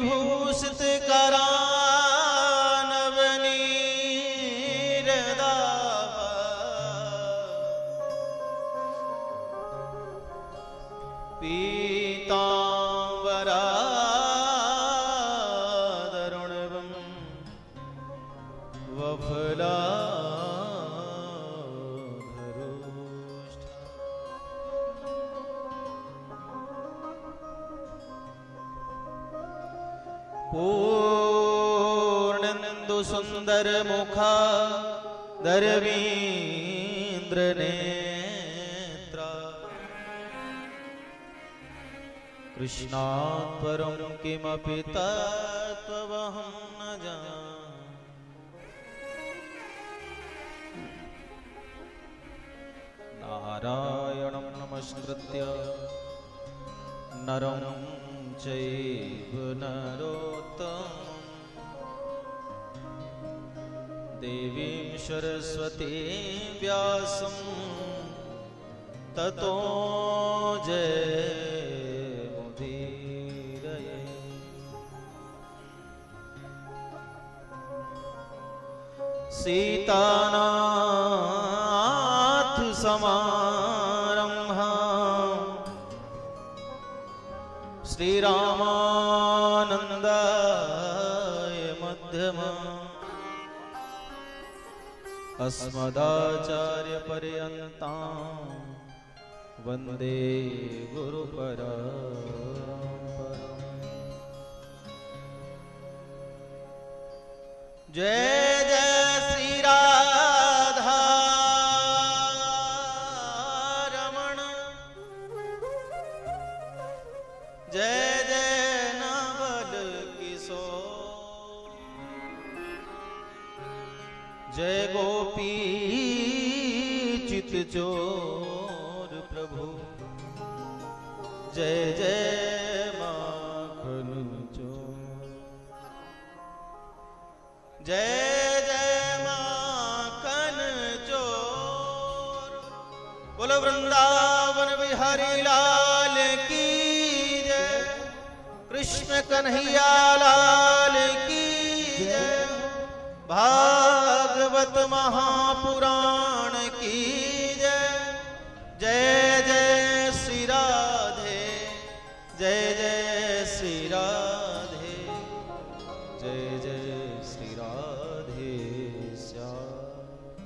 विभूषित करानवनीर दावा पीतांबरादरुणवं वफला पूर्णेन्दु सुंदर मुखा दरवीन्द्र नेत्रा कृष्णात् परं किमपि तत्त्वमहं न जाने। नारायणं नमस्कृत्य नरं चैव नरोत्तमं देवीं सरस्वतीं व्यासं ततो जयमुदीरये। सीतानाथ समारम्भा श्रीरामानन्दाय मध्यमा अस्मदाचार्यपर्यन्तां वन्दे गुरुपरम्पराम्। जय जय श्री राधा रमण जय जय गोपी चित चोर प्रभु जय जय माखन चोर जय जय माखन चोर। बोलो वृंदावन बिहारी लाल की जय, कृष्ण कन्हैया लाल की जय। भागवत महापुराण की जय। जय जय श्री राधे जय जय श्री राधे जय जय श्री राधे श्याम।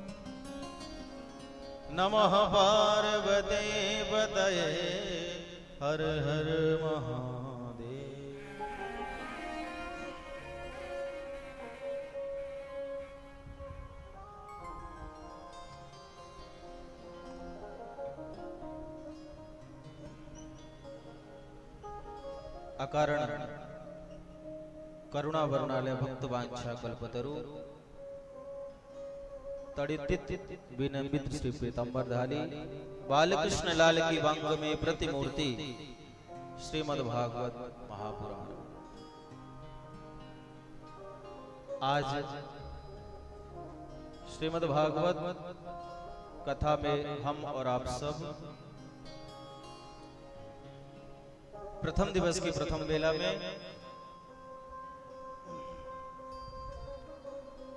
नमः पार्वते पतये हर हर महादेव। अकारण करुणा वर्णालय भक्त वांछा कल्पतरु तड़ित विनम्बित श्री पीतांबर धारी बालकृष्ण लाल की वांग में प्रतिमूर्ति श्रीमद् भागवत महापुराण। आज श्रीमद् भागवत कथा में हम और आप सब प्रथम दिवस की प्रथम बेला में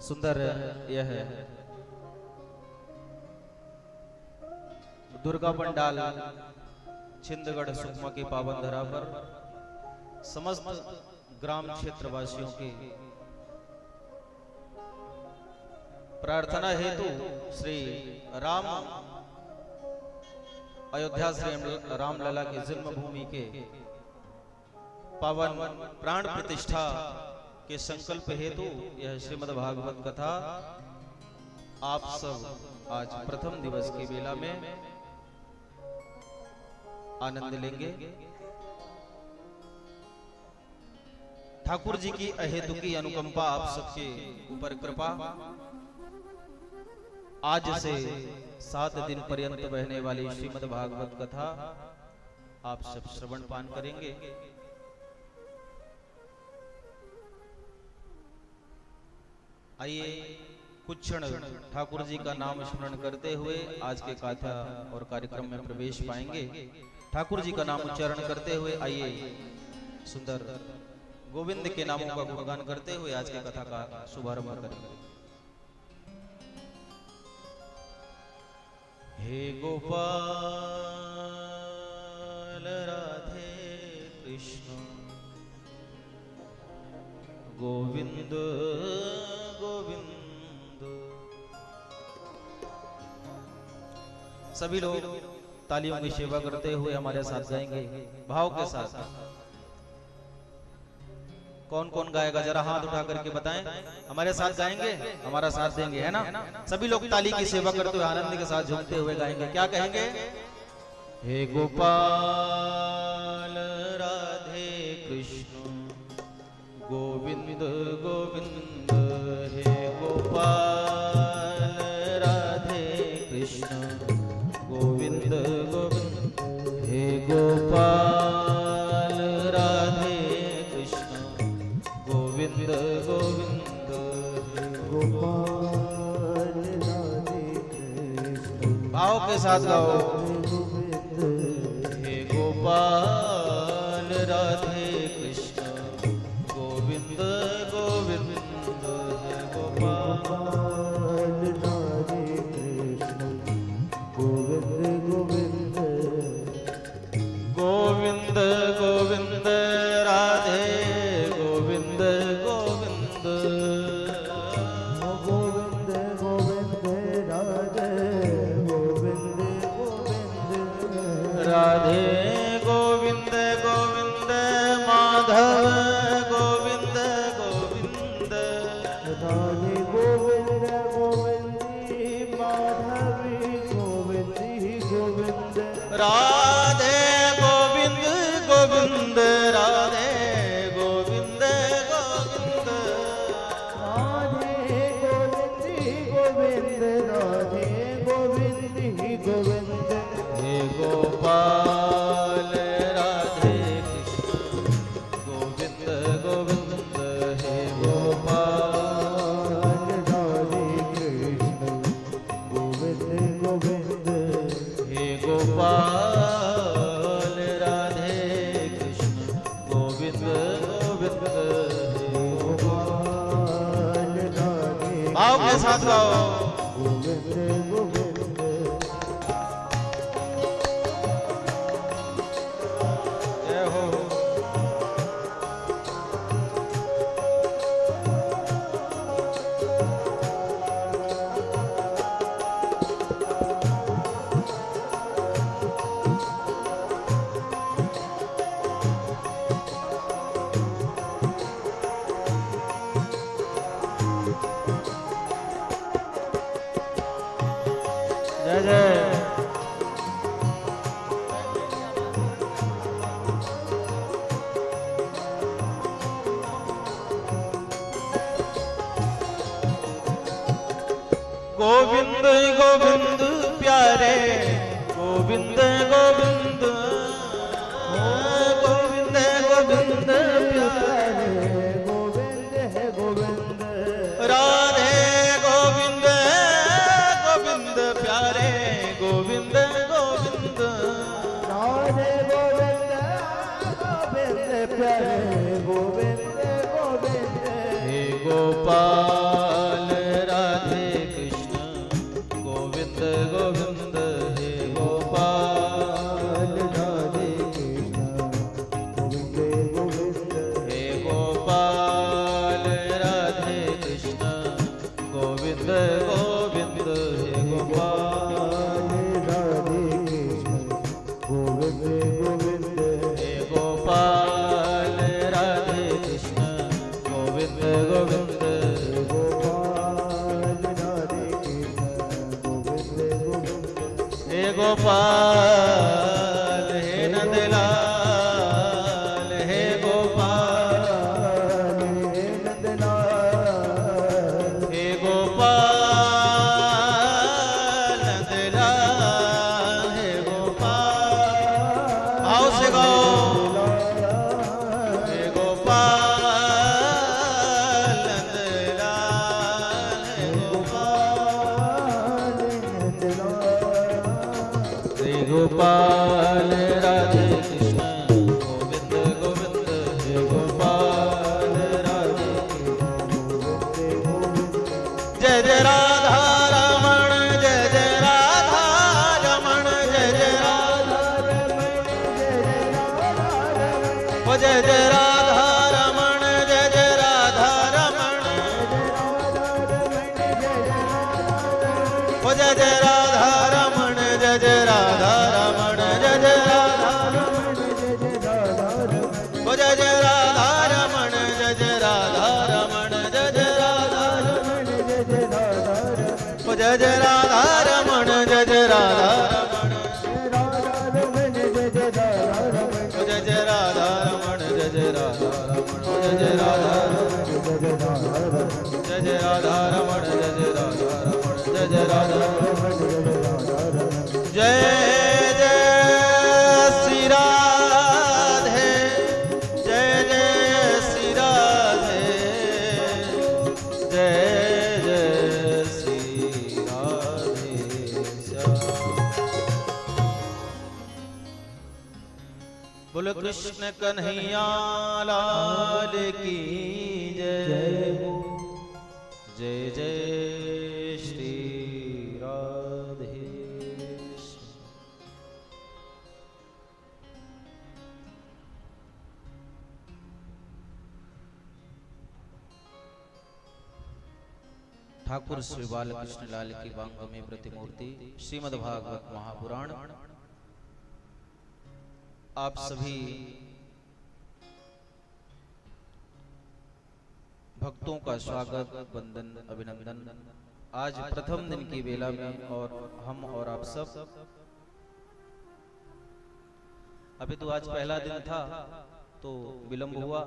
सुंदर यह दुर्गा पंडाल छिंदगढ़ सुकमा की पावन धरा पर समस्त ग्राम क्षेत्र वासियों की प्रार्थना हेतु श्री राम अयोध्या श्री रामलला की जन्मभूमि के पावन प्राण प्रतिष्ठा के संकल्प हेतु यह श्रीमद् भागवत कथा आप सब आज प्रथम दिवस की बेला में आनंद लेंगे। ठाकुर जी की अहेतुकी अनुकंपा आप सबके ऊपर कृपा आज से 7 दिन पर्यंत बहने वाली श्रीमद् भागवत कथा आप सब श्रवण पान करेंगे। आइए कुछ क्षण ठाकुर जी का नाम स्मरण करते हुए आज के कथा और कार्यक्रम में प्रवेश पाएंगे। ठाकुर जी का नाम उच्चारण करते हुए आइए सुंदर गोविंद के नामों का गुणगान करते हुए आज की कथा का शुभारंभ करेंगे। हे गोपाल राधे कृष्ण गोविंद गोविंद। सभी लोग तालियों की सेवा करते हुए हमारे साथ गाएंगे भाव के साथ। कौन कौन गाएगा जरा हाथ उठा करके बताएं। हमारे साथ गाएंगे, हमारा साथ देंगे, है ना। सभी लोग ताली की सेवा करते हुए आनंद के साथ झूमते हुए गाएंगे। क्या कहेंगे? हे गोपाल राधे कृष्ण गोविंद गोविंद। हे गोपाल राधे कृष्ण गोविंद गोविंद। हे गोपाल राधे कृष्ण गोविंद गोविंद। हे गोपाल राधे कृष्ण। भाव के साथ गाओ। हे गोपाल राधे कृष्ण गोविंद गोविंद। हे गोपाल राधे कृष्ण गोविंद गोविंद। गोविंद गोविंद राधे गोविंद गोविंद। गोविंद गोविंद राधे गोविंद गोविंद। राधे गोविंद गोविंद माधव गोविंद गोविंद। राधे गोविंद गोविंदी माधवी गोविंदी गोविंद। राधे गोविंद गोविंद राधे गोविंद गोविंद। राधे गोविंदी गोविंद राधे गोविंदी गोविंद। हे गोपाल राधे कृष्ण गोविंद गोविंद। हे गोपाल राधे कृष्ण गोविंद गोविंद। हे गोपाल राधे कृष्ण गोविंद गोविंद। हे गोपाल राधे। भाव के साथ गाओ। गोविंद गोविंद। जय हो। जय जय। गोविंद गोविंद प्यारे गोविंद गोविंद। गोविंद गोविंद प्यारे गोविंद है गोविंद। राधे गोविंद गोविंद प्यारे गोविंद गोविंद। राधे गोविंद गोविंद प्यारे गोविंद गोविंद। हे गोपाल राधे कृष्ण गोविंद गोविंद। हे गोपाल राधे कृष्ण गोविंद गोविंद। हे गोपाल राधे कृष्ण गोविंद गोविंद। हे गोपाल राधे कृष्ण गोविंद गोविंद। हे गोपाल राधे कृष्ण गोविंद गोविंद। हे गोपाल राधे कृष्ण गोविंद गोविंद। हे गोपाल हे नंदलाल। हे गोपाल हे नंदलाल। हे गोपाल नंदलाल। हे गोपाल। आओ से गाओ। हे गोपाल नंदलाल। हे गोपाल नंदलाल। हे गोपाल जय जय राधा रमण, जय जय राधा रमण, ओ जय जय राधा रमण, जय जय राधा रमण, जय जय राधा रमण, ओ जय जय राधा रमण, जय जय राधा रमण, जय जय राधा रमण, ओ जय जय राधा रमण, जय जय राधा रमण, जय जय राधा रमण, जय जय राधा रमण, जय जय राधा रमण, जय जय राधा रमण, जय जय राधा रमण, जय जय राधा जय जय श्री राधे, जय जय श्री राधे, जय जय श्री राधे श्याम। बोलो कृष्ण कन्हैया लाल की जय, जय जय श्री राधे। ठाकुर श्री बालकृष्ण लाल की वांगमय प्रतिमूर्ति श्रीमद् भागवत महापुराण आप सभी भक्तों का स्वागत, वंदन, अभिनंदन। आज प्रथम दिन की बेला में और हम और आप सब, अभी तो आज पहला दिन था तो विलंब हुआ,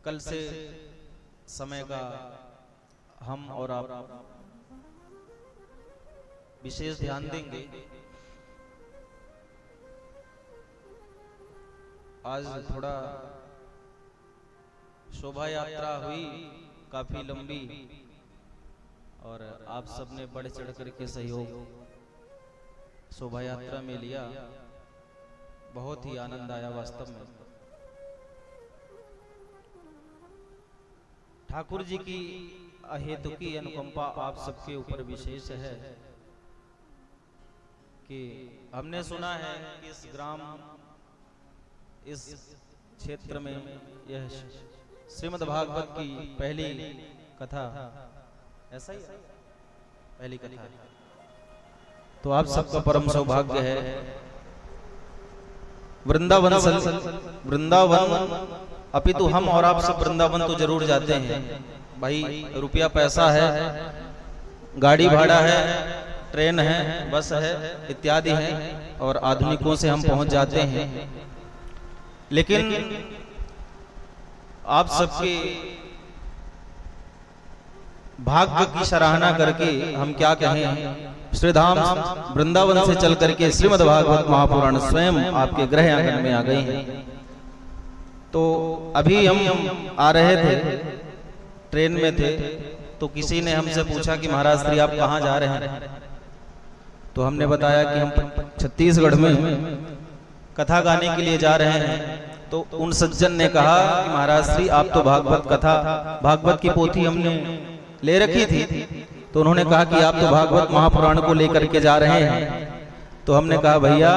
कल से समय का हम और आप विशेष ध्यान देंगे। आज थोड़ा शोभा यात्रा हुई काफी लंबी और आप सबने बढ़ चढ़ करके सहयोग शोभा यात्रा में लिया, बहुत ही आनंद आया वास्तव में। ठाकुर जी की अहेतुकी अनुकंपा आप सबके ऊपर विशेष है कि हमने सुना है कि इस ग्राम, इस क्षेत्र में यह श्रीमद् भागवत की पहली कथा, ऐसा ही पहली कथा है, तो आप सबका परम सौभाग्य है। वृंदावन अपितु हम और आप सब वृंदावन तो जरूर जाते हैं भाई। रुपया पैसा है, गाड़ी भाड़ा है, ट्रेन है, बस है, इत्यादि है और आधुनिकों से हम पहुंच जाते हैं। लेकिन आप सबके भाग्य की सराहना करके हम क्या कहें, श्रीधाम वृंदावन से चल करके श्रीमद् भागवत महापुराण स्वयं आपके गृह आंगन में आ गए हैं। तो अभी हम आ रहे थे, ट्रेन में थे, तो किसी ने हमसे पूछा कि महाराज श्री आप कहाँ जा रहे हैं? तो हमने बताया कि हम छत्तीसगढ़ में कथा गाने के लिए जा रहे हैं। तो उन सज्जन ने कहा कि महाराज श्री आप तो भागवत कथा, भागवत की पोथी हमने ले रखी थी, तो उन्होंने कहा कि आप तो भागवत महापुराण को लेकर के जा रहे हैं। तो हमने कहा भैया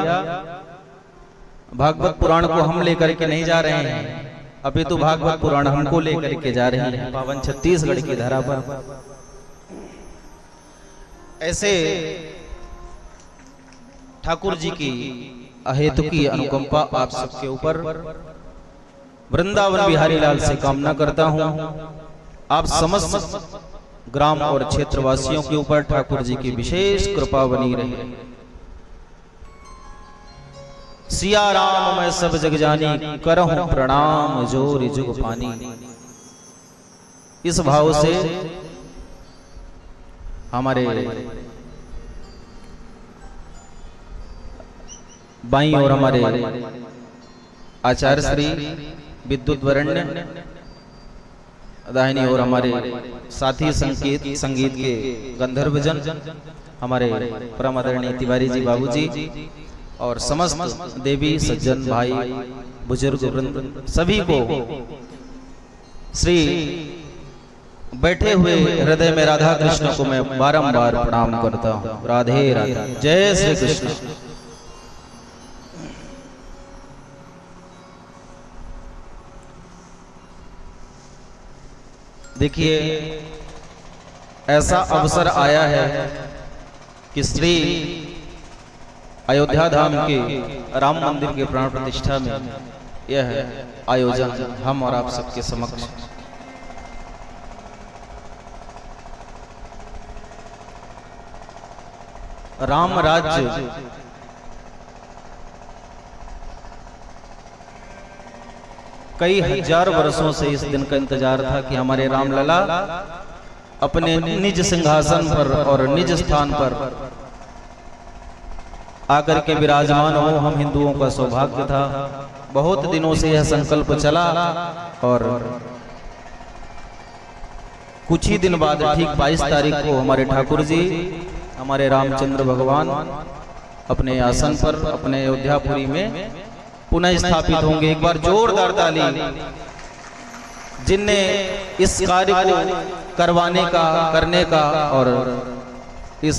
भागवत पुराण को हम लेकर के नहीं जा रहे हैं, अभी तो भागवत पुराण हमको लेकर के जा रहे हैं पावन छत्तीसगढ़ की धरा पर। ऐसे ठाकुर जी की अहेतुकी अनुकंपा आप सबके ऊपर वृंदावन बिहारी लाल से कामना करता हूं। आप समस्त ग्राम और क्षेत्रवासियों के ऊपर ठाकुर जी की विशेष कृपा बनी रहे। सिया राम मैं सब जग जानी, करहूं प्रणाम जोर जुग पानी। इस भाव से हमारे बाईं और हमारे आचार्य श्री विद्युत वरण्य, दाहिनी और हमारे साथी संगीत के गंधर्वजन, हमारे परम आदरणीय तिवारी जी बाबूजी और समस्त देवी सज्जन भाई बुजुर्ग वृंद सभी को श्री बैठे हुए हृदय में राधा कृष्ण को मैं बारंबार प्रणाम करता हूँ। राधे राधे, जय श्री कृष्ण। देखिए, ऐसा अवसर आया है कि श्री अयोध्या धाम के राम मंदिर के प्राण प्रतिष्ठा में यह आयोजन हम और आप सबके समक्ष राम राज्य कई हजार वर्षों से इस दिन का इंतजार था कि हमारे रामलला अपने निज सिंहासन पर और निज स्थान पर आकर के विराजमान हो। हम हिंदुओं का सौभाग्य था, बहुत दिनों से यह संकल्प चला और कुछ ही दिन बाद ठीक 22 तारीख को हमारे ठाकुर जी, हमारे रामचंद्र भगवान अपने आसन पर अपने अयोध्यापुरी में पुनः स्थापित होंगे। एक बार जोरदार ताली जिनने इस कार्य को करवाने का, करने का और इस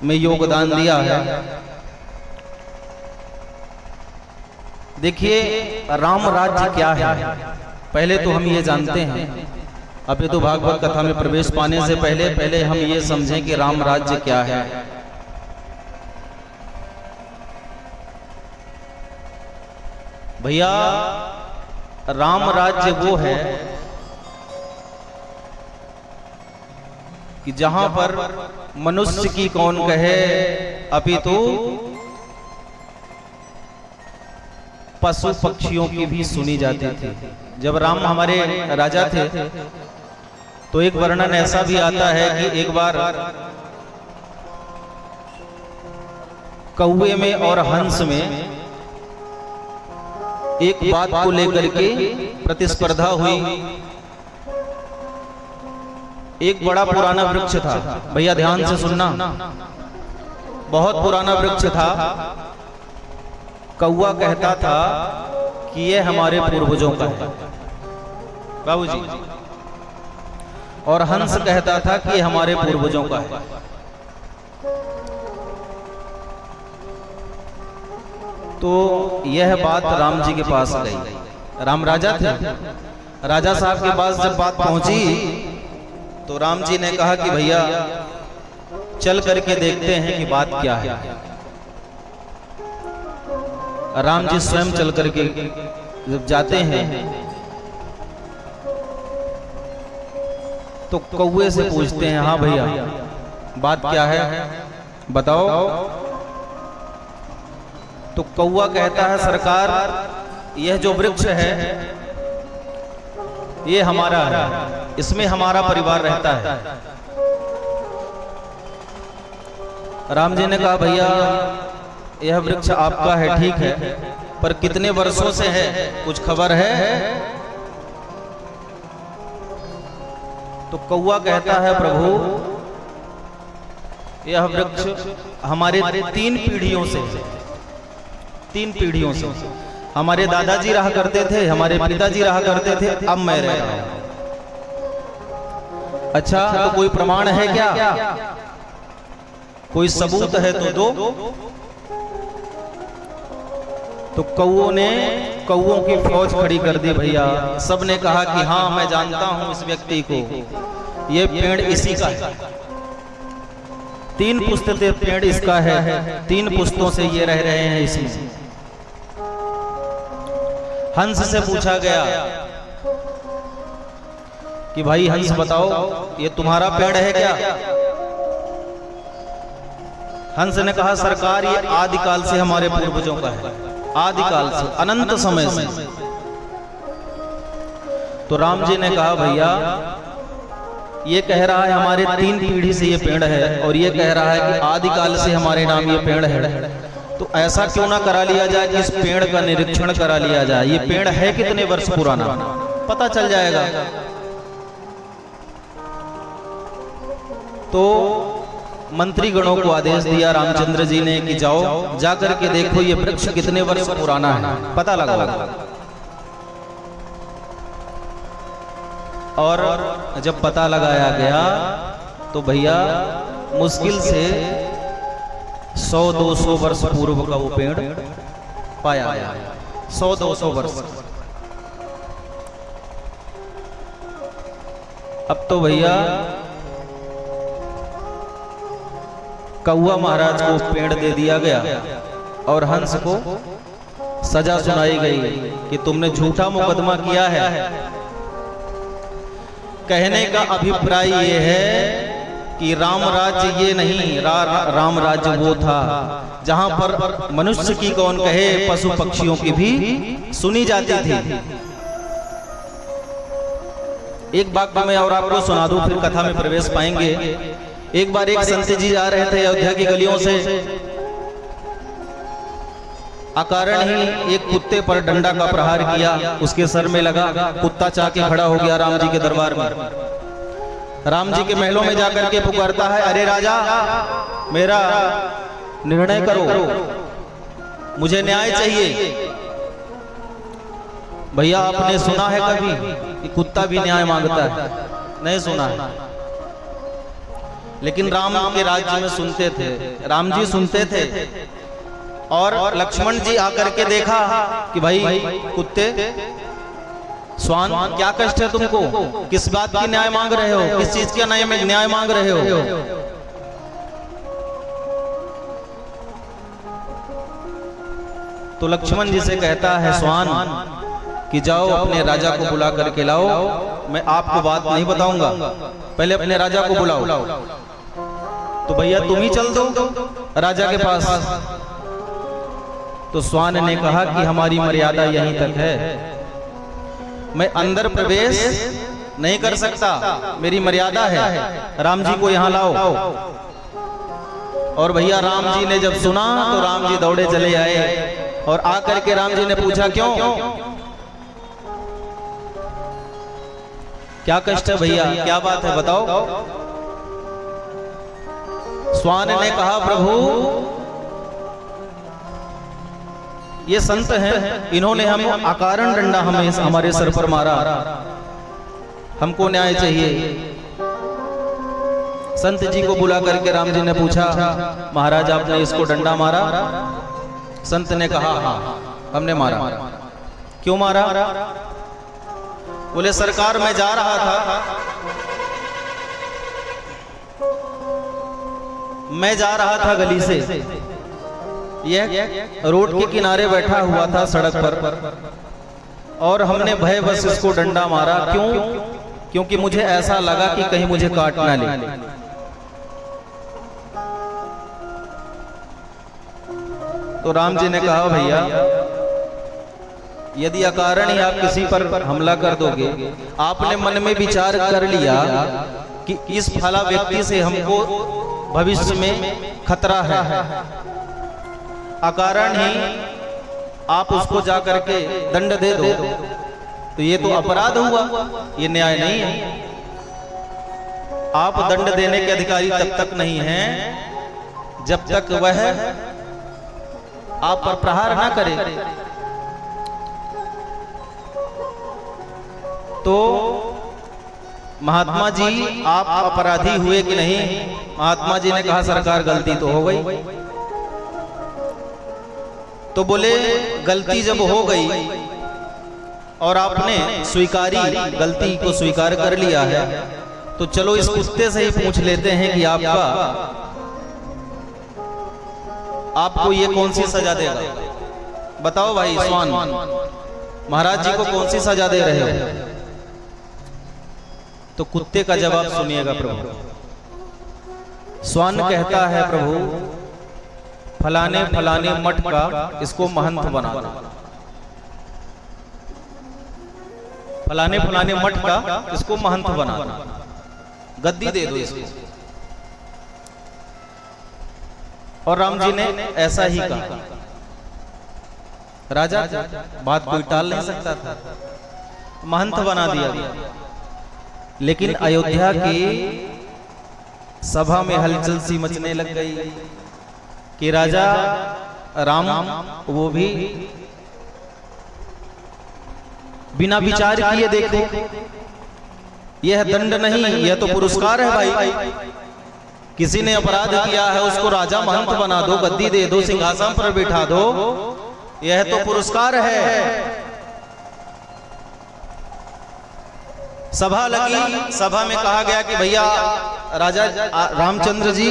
में योगदान दिया है। देखिए, राम राज्य क्या है, पहले तो हम ये जानते हैं। अब ये तो भागवत कथा में प्रवेश पाने से पहले हम ये समझें कि राम राज्य क्या है। भैया, राम राज्य वो है कि जहां पर मनुष्य की कौन कहे अपितु पशु पक्षियों की भी सुनी जाती थी। जब राम हमारे राजा थे तो एक वर्णन ऐसा भी आता है कि एक बार कौवे में और हंस में एक बात को लेकर के प्रतिस्पर्धा हुई। एक बड़ा पुराना वृक्ष था, भैया ध्यान से सुनना, बहुत पुराना वृक्ष था। कौवा कहता था कि यह हमारे पूर्वजों का है बाबूजी, और हंस कहता था कि यह हमारे पूर्वजों का है। तो यह बात राम जी के पास गई। राम राजा थे, राजा साहब के पास जब बात पहुंची तो राम जी ने कहा कि भैया चल करके देखते हैं कि बात क्या है। राम जी स्वयं चल करके जब जाते हैं तो कौवे से पूछते हैं, हाँ भैया बात क्या है बताओ। तो कौवा कहता है, सरकार यह जो वृक्ष है ये हमारा है, इसमें हमारा परिवार रहता है। राम जी ने कहा, भैया यह वृक्ष आपका है ठीक है, पर कितने वर्षों से है कुछ खबर है? तो कौवा कहता है, प्रभु यह वृक्ष हमारे 3 पीढ़ियों से, 3 पीढ़ियों से, हमारे दादाजी रहा करते थे, हमारे पिताजी रहा करते थे, अब मैं रह रहा हूं। अच्छा, तो कोई प्रमाण है क्या? कोई सबूत है तो दो। तो कौवों की फौज खड़ी कर दी भैया। सबने कहा कि हाँ मैं जानता हूं इस व्यक्ति को, ये पेड़ इसी का है, 3 पुश्त से पेड़ इसका है, 3 पुश्तों से ये रह रहे हैं इसमें। हंस से पूछा गया कि भाई हंस बताओ ये तुम्हारा पेड़ है क्या? हंस ने कहा, सरकार ये आदिकाल से हमारे पूर्वजों का है, आदिकाल से, अनंत समय से। तो राम जी ने कहा, भैया ये कह रहा है हमारे 3 पीढ़ी से ये पेड़ है, और ये कह रहा है कि आदिकाल से हमारे नाम ये पेड़ है, तो ऐसा क्यों ना करा लिया जाए कि इस पेड़ का निरीक्षण करा लिया जाए। ये पेड़ है कितने वर्ष पुराना, पता चल जाएगा। तो मंत्री गणों को आदेश दिया रामचंद्र जी ने कि जाओ जाकर के देखो ये वृक्ष कितने वर्ष पुराना है, पता लगा। और जब पता लगाया गया तो भैया मुश्किल से 100-200 वर्ष पूर्व का वो पेड़ पाया गया, 100-200 वर्ष। अब तो भैया कौआ महाराज को पेड़ दे दिया गया और हंस को सजा सुनाई गई कि तुमने झूठा मुकदमा किया है। कहने का अभिप्राय ये है कि राम राज्य ये नहीं, राम राज्य वो था जहां पर मनुष्य की कौन कहे, पशु पक्षियों की भी सुनी जाती थी। एक बात मैं और आपको सुना दूं, फिर कथा में प्रवेश पाएंगे। एक बार एक संत जी जा रहे थे अयोध्या की गलियों से, अकारण ही एक कुत्ते पर डंडा का प्रहार किया, उसके सर में लगा, कुत्ता चाह के खड़ा हो गया राम जी के दरबार में। राम जी के महलों में जाकर के पुकारता है, अरे राजा मेरा निर्णय करो, मुझे न्याय चाहिए। भैया आपने सुना है कभी कि कुत्ता भी न्याय मांगता है? नहीं सुना है। लेकिन राम के राज्य में सुनते थे, राम जी सुनते थे। और लक्ष्मण जी आकर के देखा कि भाई कुत्ते स्वान क्या कष्ट है तुमको, किस बात की न्याय मांग रहे हो, किस चीज का न्याय मांग रहे हो? तो लक्ष्मण जी से कहता है स्वान कि जाओ अपने राजा को बुला करके लाओ, मैं आपको बात नहीं बताऊंगा, पहले अपने राजा को बुलाओ। तो भैया तुम ही चल दो राजा के पास। तो स्वान ने कहा कि हमारी मर्यादा यहीं तक है, मैं अंदर प्रवेश नहीं कर सकता, मेरी मर्यादा है, राम जी को यहां लाओ। और भैया राम जी ने जब सुना तो राम जी दौड़े चले आए और आकर के राम जी ने पूछा क्यों, क्या कष्ट है भैया, क्या बात है बताओ। स्वान ने कहा प्रभु ये संत हैं, इन्होंने हम अकारण डंडा हमें हमारे सर पर मारा, हमको न्याय चाहिए। संत जी को बुला करके राम जी ने पूछा महाराज आपने इसको डंडा मारा? संत ने कहा हाँ हमने मारा। क्यों मारा? बोले सरकार मैं जा रहा था, मैं जा रहा था गली से, यह रोड के किनारे बैठा हुआ था सड़क पर और हमने भयवश इसको डंडा मारा। क्यों? क्योंकि मुझे ऐसा लगा कि कहीं मुझे काट ना ले। तो राम जी ने कहा भैया यदि अकारण ही आप किसी पर हमला कर दोगे, आपने मन में विचार कर लिया कि इस फला व्यक्ति से हमको भविष्य में खतरा है, अकारण ही आप उसको जा करके दंड दे दो, तो ये तो अपराध हुआ, ये न्याय नहीं है। आप दंड देने के अधिकारी तब तक नहीं हैं जब तक वह आप पर प्रहार ना करे। तो महात्मा जी आप अपराधी हुए कि नहीं? महात्मा जी ने कहा सरकार गलती तो हो गई। तो बोले गलती जब हो गई और आपने स्वीकारी गलती को स्वीकार कर लिया है, तो चलो इस कुत्ते से ही पूछ लेते हैं कि आपको ये कौन सी सजा देगा? बताओ भाई स्वान, महाराज जी को कौन सी सजा दे रहे हो? तो कुत्ते का जवाब सुनिएगा प्रभु। स्वान कहता है प्रभु फलाने फलाने मठ का इसको महंत बना दो, फलाने फलाने मठ का इसको महंत बना दो, गद्दी दे दो इसको। और राम जी ने ऐसा ही कहा। राजा बात कोई टाल नहीं सकता था, महंत बना दिया। लेकिन अयोध्या की सभा में हलचल सी मचने लग गई कि राजा राम वो भी बिना विचार किए देखो, यह दंड नहीं, यह तो पुरस्कार है भाई। किसी ने अपराध किया है उसको राजा महंत बना दो, गद्दी दे दो, सिंहासन पर बिठा दो, यह तो पुरस्कार है। सभा लगी, सभा में कहा गया कि भैया राजा रामचंद्र जी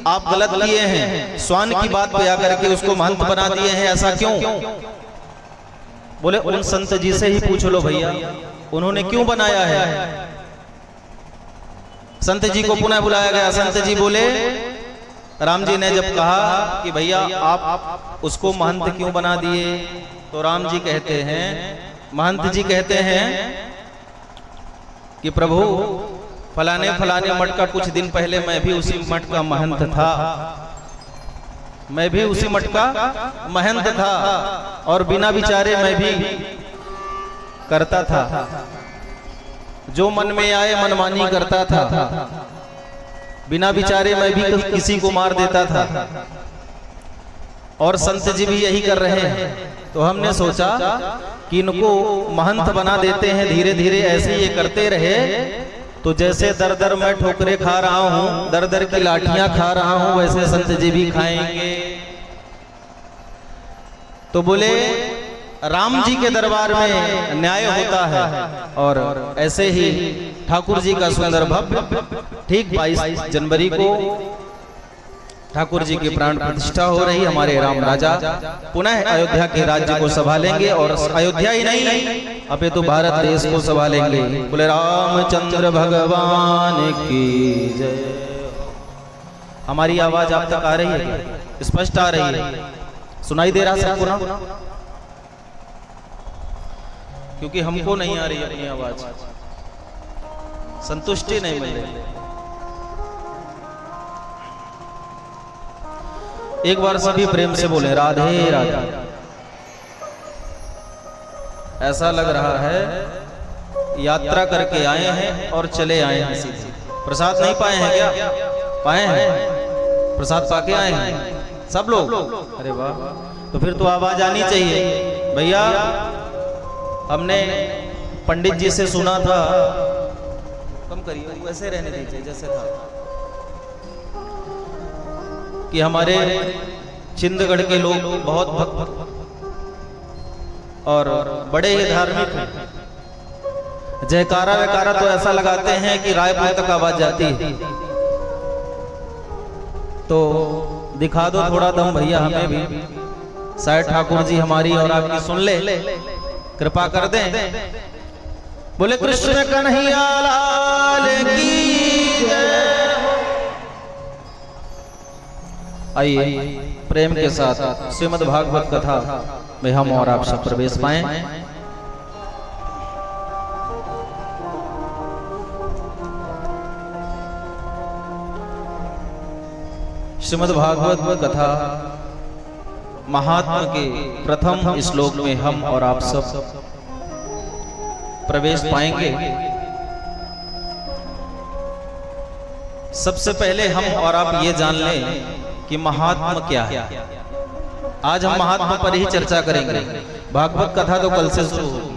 आप गलत किए हैं, स्वान की बात पे आकर के उसको महंत बना दिए हैं, ऐसा क्यों? बोले उन संत जी से ही पूछ लो भैया, उन्होंने क्यों बनाया है। संत जी को पुनः बुलाया गया। संत जी बोले, राम जी ने जब कहा कि भैया आप उसको महंत क्यों बना दिए, तो राम जी कहते हैं, महंत जी कहते हैं कि प्रभु फलाने फलाने मठ का कुछ दिन पहले मैं भी उसी मठ का महंत था, मैं भी उसी मठ का महंत था, और बिना विचारे मैं भी करता था, जो मन में आए मनमानी करता था, बिना विचारे मैं भी किसी को मार देता था, और संत जी भी यही कर रहे हैं। तो हमने सोचा कि इनको महंत बना देते हैं, धीरे धीरे ऐसे ये करते रहे तो जैसे दर दर मैं ठोकरे खा रहा हूं, दर दर की लाठियां खा रहा हूं, वैसे संत जी भी खाएंगे। तो बोले राम जी के दरबार में न्याय होता है, और ऐसे ही ठाकुर जी का सुंदर भव्य ठीक 22 जनवरी को ठाकुर जी की प्राण प्रतिष्ठा हो रही। हमारे राम राजा पुनः अयोध्या के राज्य को संभालेंगे, और अयोध्या ही नहीं अबे तो भारत देश को संभालेंगे। बोले रामचंद्र भगवान की जय। हमारी आवाज आप तक आ रही है, स्पष्ट आ रही है, सुनाई दे रहा सबको ना? क्योंकि हमको नहीं आ रही अपनी आवाज, संतुष्टि नहीं मिल रही। एक बार सभी प्रेम से बोले राधे राधे। ऐसा लग रहा है यात्रा करके आए हैं और चले आए हैं सीधे। प्रसाद नहीं पाए हैं क्या? पाए हैं, प्रसाद पाके आए हैं सब लोग। अरे वाह, तो फिर तो आवाज आनी चाहिए भैया। हमने पंडित जी से सुना था, कम करिए, वैसे रहने दीजिए जैसे था, कि हमारे छिंदगढ़ के लोग बहुत भक्त और बड़े ही धार्मिक हैं। जयकारा वैकारा तो ऐसा लगाते हैं कि रायपुर तक आवाज जाती है। तो दिखा दो थोड़ा दम भैया हमें भी, शायद ठाकुर जी हमारी और आपकी सुन ले, कृपा कर दें। बोले कृष्ण कन्हैया लाल की जय। आइए प्रेम के साथ श्रीमद् भागवत कथा में हम और आप सब प्रवेश पाएं। श्रीमद् भागवत कथा महात्मा के प्रथम श्लोक में हम और आप सब प्रवेश पाएंगे। सबसे पहले हम और आप ये जान लें कि महात्मा क्या है। आज हम महात्मा पर ही चर्चा करेंगे। भागवत कथा तो कल से शुरू होगी।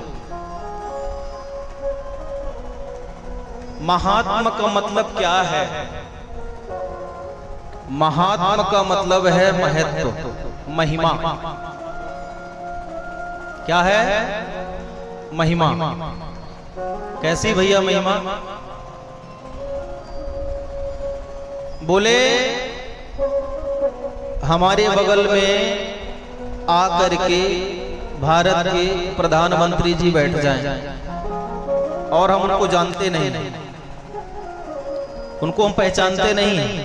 महात्मा का मतलब क्या है? महात्मा का मतलब है महत्व, महिमा। क्या है? महिमा। कैसी भैया महिमा? बोले हमारे बगल में आकर के भारत के प्रधानमंत्री जी बैठ जाएं और हम उनको जानते नहीं, उनको हम पहचानते नहीं,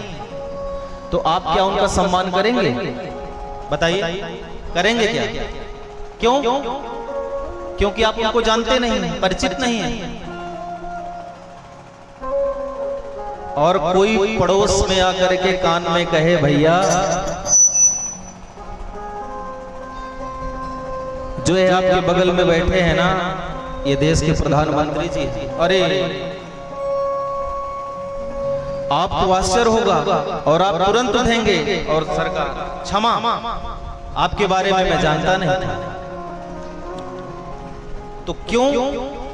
तो आप क्या उनका सम्मान करेंगे? बताइए, करेंगे क्या? क्यों? क्योंकि आप उनको जानते नहीं, परिचित नहीं है। और कोई पड़ोस में आकर के कान में कहे भैया जो है आपके बगल में बैठे हैं ना, ये देश के प्रधानमंत्री जी हैं, अरे आपको आश्चर्य होगा और आप तुरंत उठेंगे और सरकार क्षमा, आपके बारे में मैं जानता नहीं था। तो क्यों?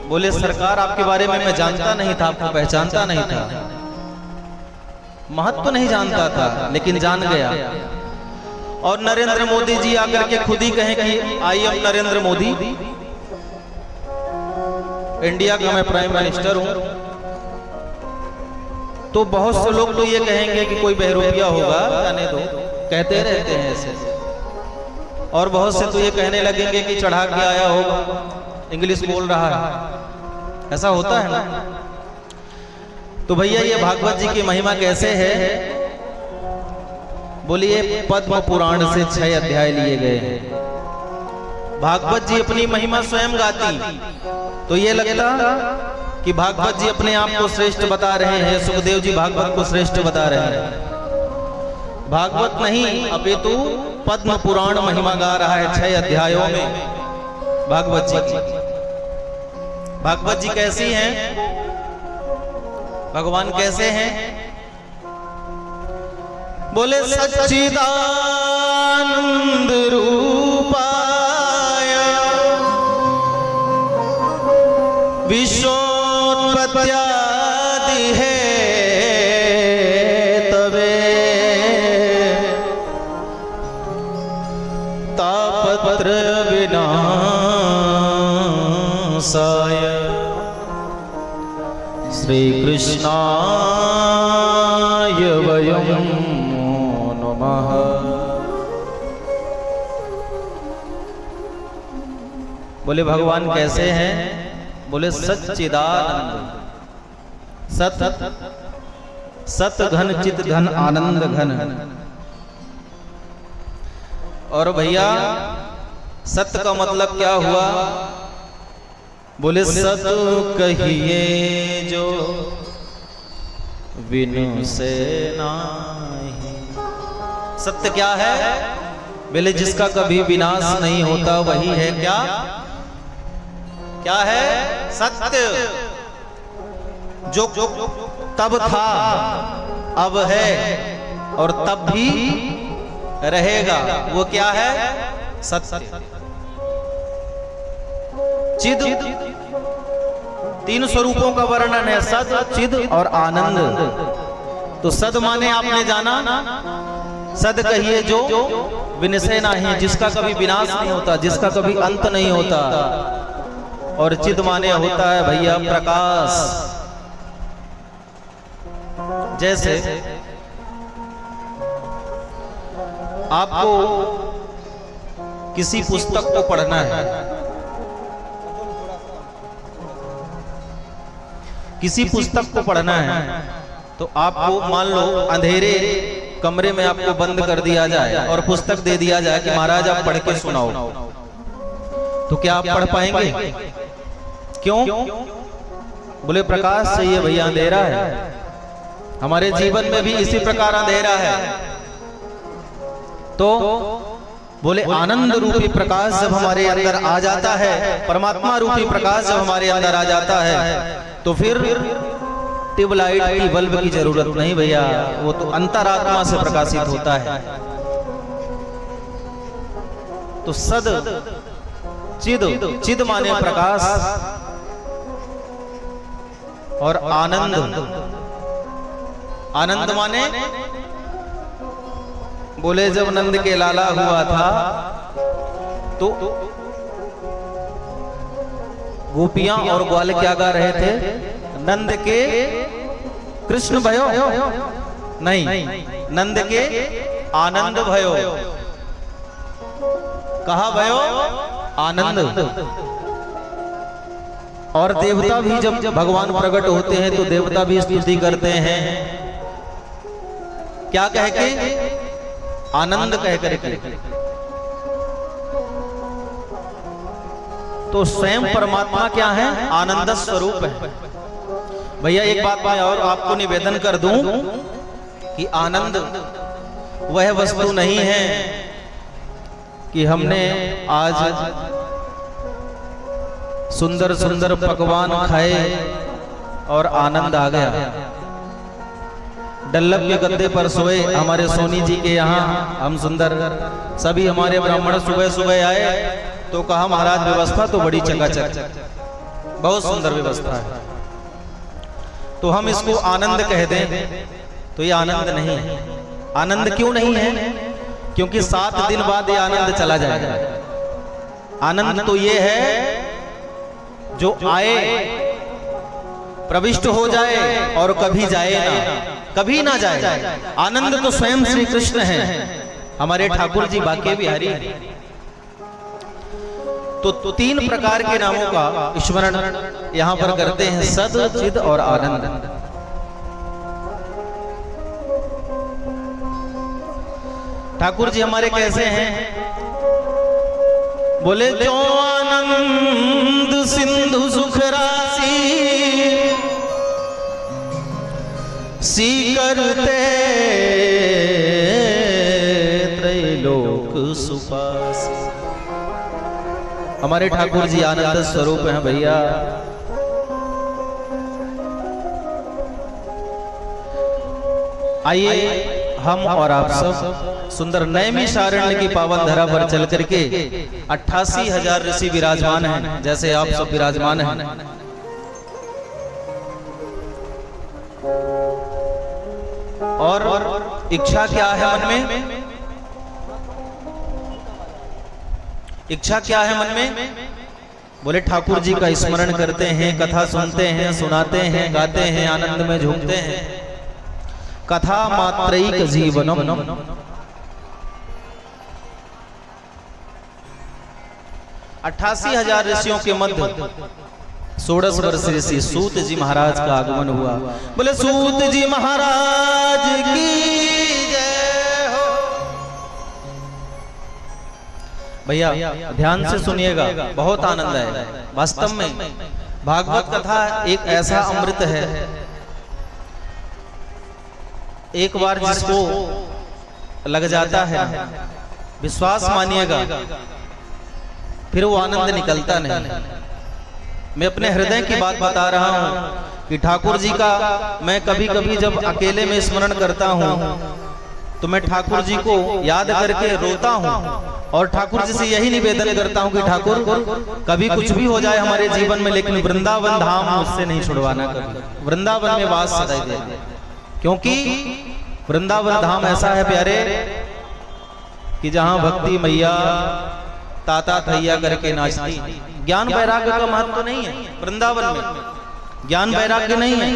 बोले सरकार आपके बारे में मैं जानता नहीं था, आपको पहचानता नहीं था, महत्व नहीं जानता था, लेकिन जान गया। और नरेंद्र मोदी जी आकर के खुद ही कहें कि I am Narendra Modi, India का मैं प्राइम मिनिस्टर हूं, तो बहुत से लोग तो ये कहेंगे कि कोई बहरूपिया होगा, जाने दो, कहते रहते हैं ऐसे। और बहुत से तो ये कहने लगेंगे कि चढ़ा के आया होगा, इंग्लिश बोल रहा है, ऐसा होता है ना। तो भैया ये भागवत जी की महिमा कैसे है? बोलिए, पद्म पुराण से 6 अध्याय लिए गए हैं। भागवत जी अपनी महिमा स्वयं गाती, तो ये लगता कि भागवत जी अपने आप को श्रेष्ठ बता रहे हैं, सुखदेव जी भागवत को श्रेष्ठ बता रहे हैं। भागवत नहीं, अपितु पद्म पुराण महिमा गा रहा है 6 अध्यायों में भागवत जी। भागवत जी कैसी हैं? भगवान कैसे हैं? बोले सच्चिदानंद रूपाय विश्वोत्पत्त्यादि है तवे तापत्र विनाशाय श्री कृष्णाय वयं नमः। बोले भगवान कैसे हैं? बोले सच्चिदानंद, सत घन चित घन आनंद घन। और भैया सत्य का मतलब क्या हुआ? बोले सत कहिए जो बिनु से नाही। सत्य क्या है? बोले जिसका कभी विनाश नहीं होता वही है क्या? क्या है? सत्य। जो तब था, अब है और तब भी रहेगा, वो क्या है? सत्य। चिद, 3 स्वरूपों का वर्णन है, सद, चिद और आनंद। तो सद माने आपने जाना, सद कहिए जो विनशे नहीं, जिसका कभी विनाश नहीं होता, जिसका कभी अंत नहीं होता। और चिद माने होता है भैया प्रकाश। जैसे आपको किसी पुस्तक को पढ़ना है, किसी पुस्तक को पढ़ना है, तो आपको मान लो अंधेरे कमरे में आपको बंद कर दिया जाए और पुस्तक दे दिया जाए कि महाराज आप पढ़ के सुनाओ, तो क्या आप पढ़ पाएंगे? क्यों? बोले प्रकाश चाहिए भैया, अंधेरा है। हमारे जीवन में भी इसी प्रकार अंधेरा है। तो बोले आनंद रूपी प्रकाश जब हमारे अंदर आ जाता है, परमात्मा रूपी प्रकाश जब हमारे अंदर आ जाता है, तो फिर ट्यूबलाइट की बल्ब की जरूरत नहीं भैया, वो तो अंतरात्मा से प्रकाशित होता है। तो सद, चिद, चिद माने प्रकाश और आनंद, आनंद माने बोले जब नंद के लाला हुआ था तो गोपियां और ग्वाल क्या गा रहे थे? नंद के कृष्ण भयो नहीं, नंद के आनंद भयो। कहा भयो? आनंद। और देवता भी जब भगवान प्रकट होते हैं तो देवता भी स्तुति करते हैं, क्या कह के? आनंद कह करके। तो स्वयं परमात्मा क्या है? आनंद स्वरूप है। भैया एक बात मैं और आपको निवेदन कर दूं कि आनंद वह वस्तु नहीं है कि हमने आज सुंदर सुंदर पकवान खाए और आनंद आ गया। डल्लभ के गद्दे पर सोए हमारे सोनी जी के यहाँ, हम सुंदर सभी हमारे ब्राह्मण सुबह सुबह आए तो कहा महाराज व्यवस्था तो बड़ी चकाचक, बहुत सुंदर व्यवस्था है, तो हम इसको आनंद कह दें तो ये आनंद नहीं है। आनंद क्यों नहीं है? क्योंकि 7 दिन बाद ये आनंद चला जाएगा। आनंद तो ये है जो आए प्रविष्ट हो जाए और कभी जाए ना, कभी ना जाए। आनंद तो स्वयं श्री कृष्ण है, हमारे ठाकुर जी बाके बिहारी। तो तीन प्रकार के नामों का स्मरण यहां पर करते हैं, सद, चिद और आनंद। ठाकुर जी हमारे कैसे हैं? बोले जो आनंद सिंधु सुख राशि सी करते त्रैलोक सुपासी। हमारे ठाकुर जी आनंद स्वरूप हैं भैया। आइए हम और आप सब सुंदर नैमिषारण्य की पावन धरा पर चल करके 88,000 ऋषि विराजमान हैं, जैसे आप सब विराजमान हैं। और इच्छा क्या है मन में? इच्छा क्या है मन में? बोले ठाकुर जी का स्मरण करते हैं, कथा सुनते हैं, सुनाते हैं, गाते हैं, आनंद में झूमते हैं। कथा मात्रैक जीवनम। 88,000 ऋषियों के मध्य 16 वर्ष ऋषि सूत जी महाराज का आगमन हुआ। बोले सूत जी महाराज की जय हो। भैया ध्यान से सुनिएगा, बहुत आनंद है। वास्तव में भागवत कथा एक ऐसा अमृत है, एक बार जिसको लग जाता है, विश्वास मानिएगा, फिर वो आनंद निकलता नहीं। मैं अपने हृदय की बात बता रहा हूं कि ठाकुर जी का मैं कभी कभी जब अकेले में स्मरण करता हूं तो मैं ठाकुर जी को याद करके रोता हूं और ठाकुर जी से यही निवेदन करता हूं कि ठाकुर कभी कुछ भी हो जाए हमारे जीवन में, लेकिन वृंदावन धाम मुझसे नहीं छुड़वाना, कभी वृंदावन में वास सदैव देना। क्योंकि वृंदावन धाम ऐसा है प्यारे कि जहां भक्ति मैया ताता थैया करके नाचती। ज्ञान वैराग्य का महत्व तो नहीं है वृंदावन में, ज्ञान वैराग्य नहीं है,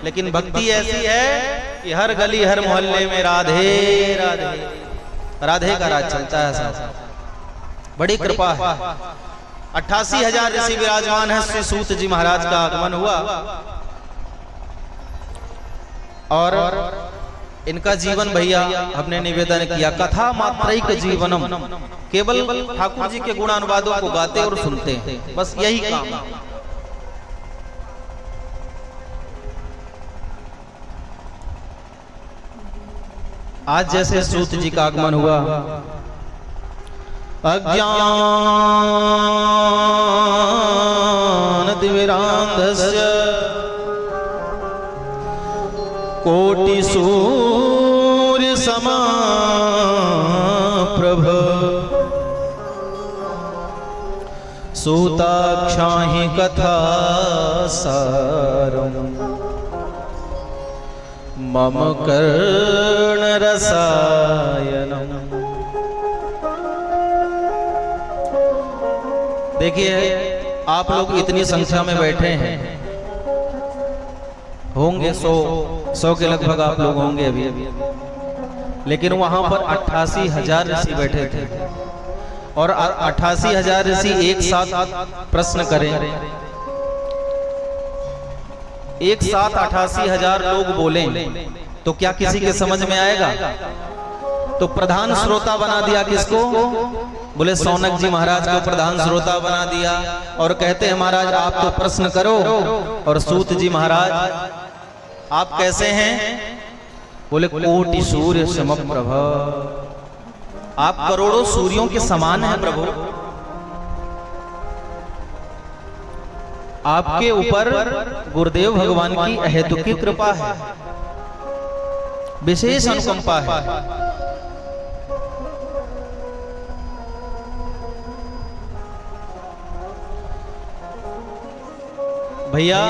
लेकिन भक्ति ऐसी है कि हर गली हर मोहल्ले में राधे राधे राधे का राज चलता है साहब। बड़ी कृपा है। 88,000 ऋषि विराजमान है। श्री सूत जी महाराज का आगमन हुआ और इनका जीवन भैया हमने निवेदन किया, कथा मात्रैक जीवनम। केवल ठाकुर जी के गुणानुवादों को गाते और सुनते हैं, बस यही काम। आज जैसे सूत जी का आगमन हुआ, अज्ञान दिविरांधस्य कोटि सूर्य समा प्रभ सूताक्षाहि कथा सारम मम कर्ण रसायनम। देखिए आप लोग इतनी संख्या में बैठे हैं, होंगे 100 के लगभग आप लोग होंगे अभी, लेकिन वहां पर 88,000 ऋषि बैठे थे और 88,000 ऋषि एक साथ प्रश्न करें, एक साथ 88,000 लोग बोलें तो क्या किसी के समझ में आएगा? तो प्रधान श्रोता बना दिया किसको? बोले सौनक जी महाराज को प्रधान श्रोता बना दिया और कहते हैं महाराज आप तो प्रश्न करो। और सूत जी महाराज आप कैसे हैं? बोले कोटि सूर्य समप्रभ, आप करोड़ों सूर्यों के समान हैं प्रभु। आपके ऊपर गुरुदेव भगवान की अहेतुकी कृपा है, विशेष अनुकंपा है। भैया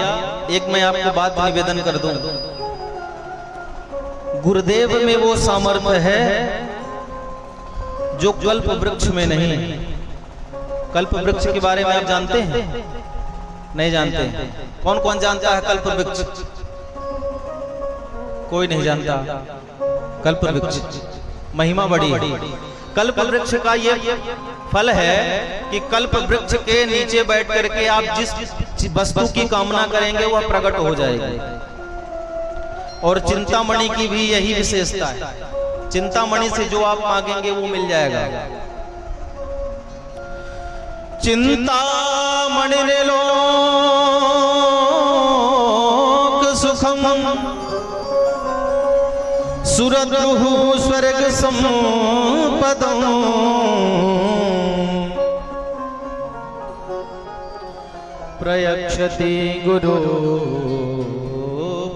एक मैं आपको बात निवेदन कर दूं, गुरुदेव में वो सामर्थ्य है जो कल्प वृक्ष में नहीं। कल्प वृक्ष के बारे में आप जानते हैं? नहीं जानते? कौन कौन जानता है कल्प वृक्ष? कोई नहीं जानता कल्प वृक्ष। महिमा बड़ी है। कल्प वृक्ष का ये फल है कि कल्प वृक्ष के नीचे बैठ करके आप जिस वस्तु की कामना करेंगे वह प्रकट हो जाएगी। और चिंतामणि की भी यही विशेषता है, चिंतामणि से जो आप मांगेंगे वो मिल जाएगा। चिंतामणि लोक सुखम सुरद्रुः स्वर्ग संपदम् प्रयक्षति गुरु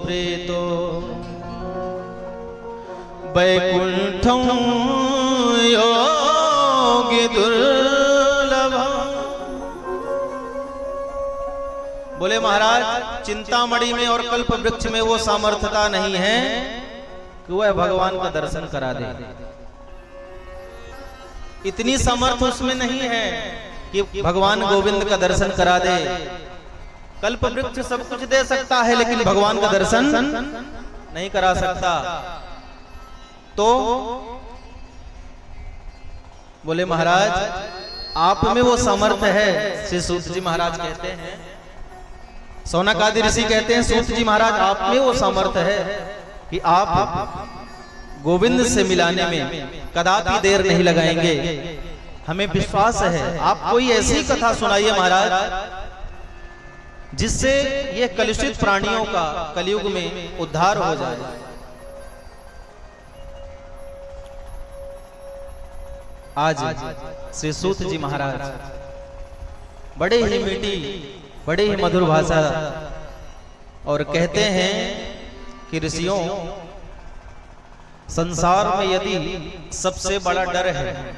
प्रेतो वैकुंठं योगी दुर्लभम्। बोले महाराज, चिंतामणि में और कल्प वृक्ष में वो सामर्थ्यता नहीं है कि वह भगवान का दर्शन करा दे। इतनी समर्थ उसमें नहीं है कि भगवान गोविंद का दर्शन करा दे। कल्प वृक्ष सब कुछ दे सकता है लेकिन भगवान का दर्शन नहीं करा सकता। तो बोले महाराज, आप में वो समर्थ है। श्री सूत जी महाराज कहते हैं, सौनकादि ऋषि कहते हैं, सूत जी महाराज आप में वो समर्थ है कि आप गोविंद से मिलाने में कदापि देर नहीं लगाएंगे। हमें विश्वास है। आप कोई ऐसी कथा सुनाइए महाराज जिससे ये कलुषित प्राणियों का कलयुग में उद्धार हो जाए। आज श्री सूत जी महाराज बड़े ही मीठी, बड़े ही मधुर भाषा और कहते हैं कि ऋषियों, संसार में यदि सबसे बड़ा डर है,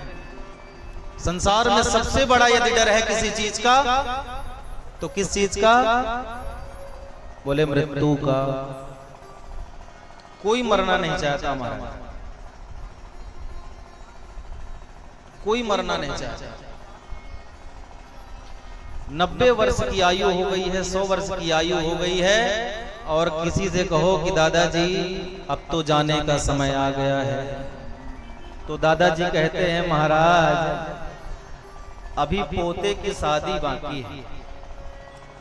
संसार में सबसे बड़ा यदि डर है किसी चीज का, तो किस चीज का? बोले मृत्यु का। कोई मरना नहीं चाहता महाराज, कोई मरना नहीं चाहता। 90 वर्ष की आयु हो गई है, 100 वर्ष की आयु हो गई है और किसी से कहो कि दादाजी अब तो जाने का समय आ गया है, तो दादाजी कहते हैं महाराज अभी पोते की शादी बाकी है,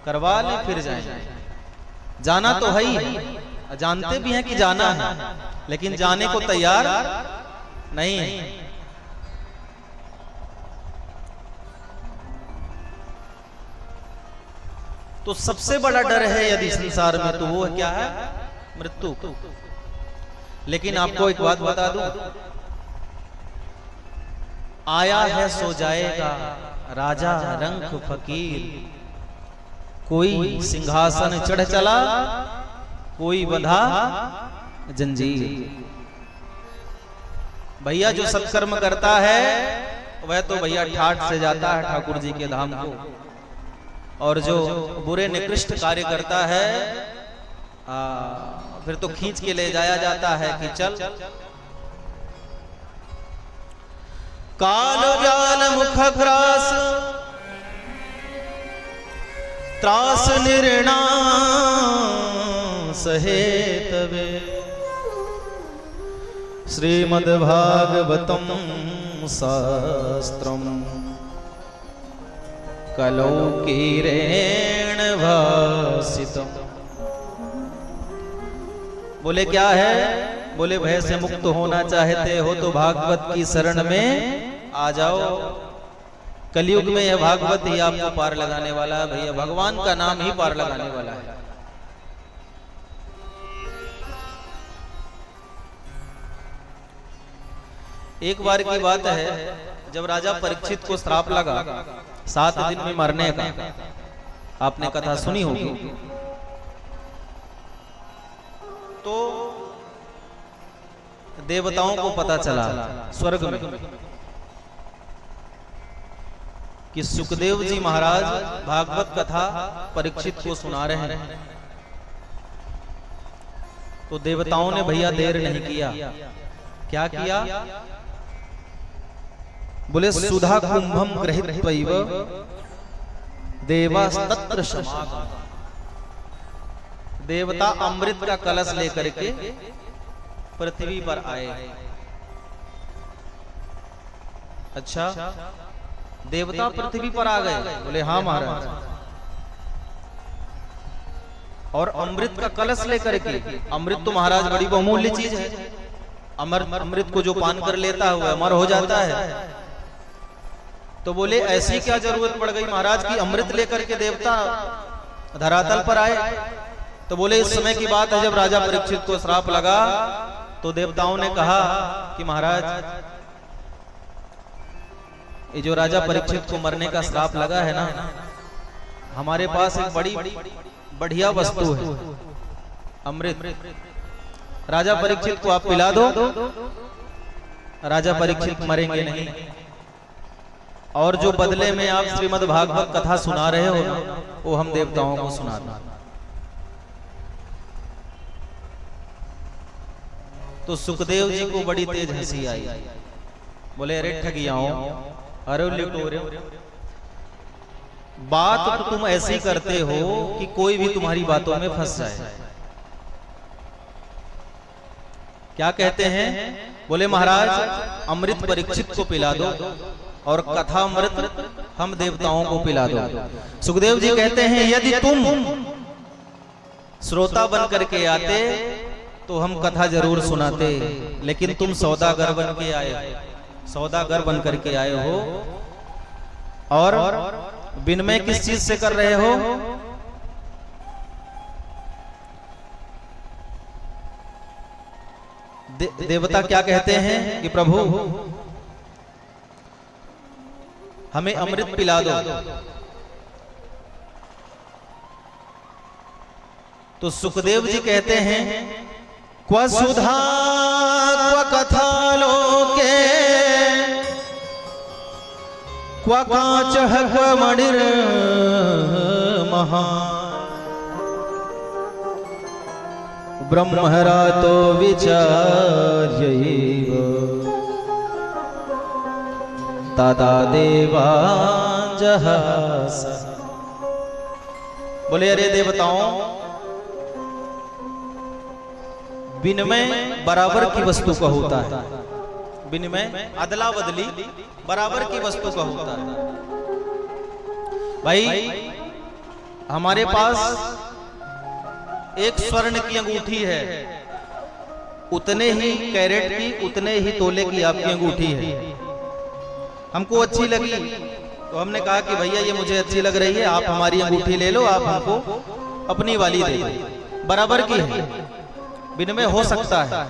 करवा ले फिर जाएंगे। जाना तो है ही, जानते भी हैं कि जाना है, लेकिन जाने को तैयार नहीं है। तो सबसे बड़ा डर है यदि संसार में तो वो क्या है? मृत्यु। लेकिन आपको एक बात बता दूं, आया है सो जाएगा राजा रंक फकीर, कोई सिंहासन चढ़ चला, कोई बंधा जंजीर। भैया जो सत्कर्म करता है वह तो भैया ठाठ से जाता है ठाकुर जी के धाम को, और जो बुरे निकृष्ट कार्य करता है फिर तो खींच के ले जाया जाता है कि चल। काल व्याल मुख ग्रास त्रास निर्णा सहेतवे, श्रीमद्भागवतम शास्त्रम कलौकीरेण भासितम्। बोले क्या है? बोले भय से मुक्त होना चाहते हो तो भागवत की शरण में आ जाओ। कलयुग में यह भागवत ही आपको पार लगाने वाला है भैया, भगवान का नाम ही पार लगाने वाला है। एक बार की बात है, जब राजा परीक्षित को श्राप लगा 7 दिन में मरने का, आपने कथा सुनी होगी, तो देवताओं को पता चला स्वर्ग में कि सुखदेव जी महाराज भागवत कथा परीक्षित को सुना रहे हैं। तो देवताओं ने भैया देर नहीं किया। क्या किया? बोले सुधा कुंभम गृहीत्वैव देवास्तत्र समागम। देवता अमृत का कलश लेकर के पृथ्वी पर आए। अच्छा, देवता पृथ्वी पर आ गए? बोले हाँ महाराज। और अमृत का कलश लेकर के। अमृत तो महाराज बड़ी बहुमूल्य चीज है। अमृत को जो पान कर लेता है वह अमर हो जाता है। तो बोले ऐसी क्या जरूरत पड़ गई महाराज की अमृत लेकर के देवता धरातल पर आए? तो बोले इस समय की बात है जब राजा परीक्षित को श्राप लगा तो देवताओं ने कहा कि महाराज ये जो राजा परीक्षित को मरने का श्राप लगा है ना, हमारे पास एक बड़ी बढ़िया वस्तु है अमृत। राजा परीक्षित को आप पिला दो, राजा परीक्षित मरेंगे नहीं। और जो बदले में आप श्रीमद् भागवत कथा सुना रहे हो ना, वो हम देवताओं को सुना दो। तो सुखदेव जी को बड़ी तेज हंसी आई। बोले अरे ठगियाओ, अरे लिटोरे, बात तो तुम ऐसी करते हो कि कोई भी तुम्हारी बातों में फंस जाए। क्या कहते हैं? बोले महाराज अमृत परीक्षित को पिला दो और कथा अमृत हम देवताओं को पिला दो। सुखदेव जी कहते हैं यदि तुम श्रोता बन करके आते तो हम कथा जरूर सुनाते, लेकिन तुम सौदागर बन के आए, सौदागर बन करके आए हो। और विनिमय किस चीज से कर रहे हो? देवता क्या कहते हैं कि प्रभु हमें अमृत पिला दो। तो सुखदेव जी कहते हैं क्व सुधा क्व कथा लोके क्व कांचः क्व मणिर् महा ब्रह्मरातो विचार्यैव तदा देवांजहास। बोले अरे देवताओं, विनिमय बराबर की वस्तु का होता है। विनिमय अदला बदली बराबर की वस्तु का होता है। भाई हमारे पास एक स्वर्ण की अंगूठी है, उतने ही कैरेट की, उतने ही तोले की आपकी अंगूठी है। हमको अच्छी लगी तो हमने कहा कि भैया ये मुझे अच्छी लग रही है, आप हमारी अंगूठी ले लो, आप हमको अपनी वाली दे दो। बराबर की है, विनिमय हो सकता है,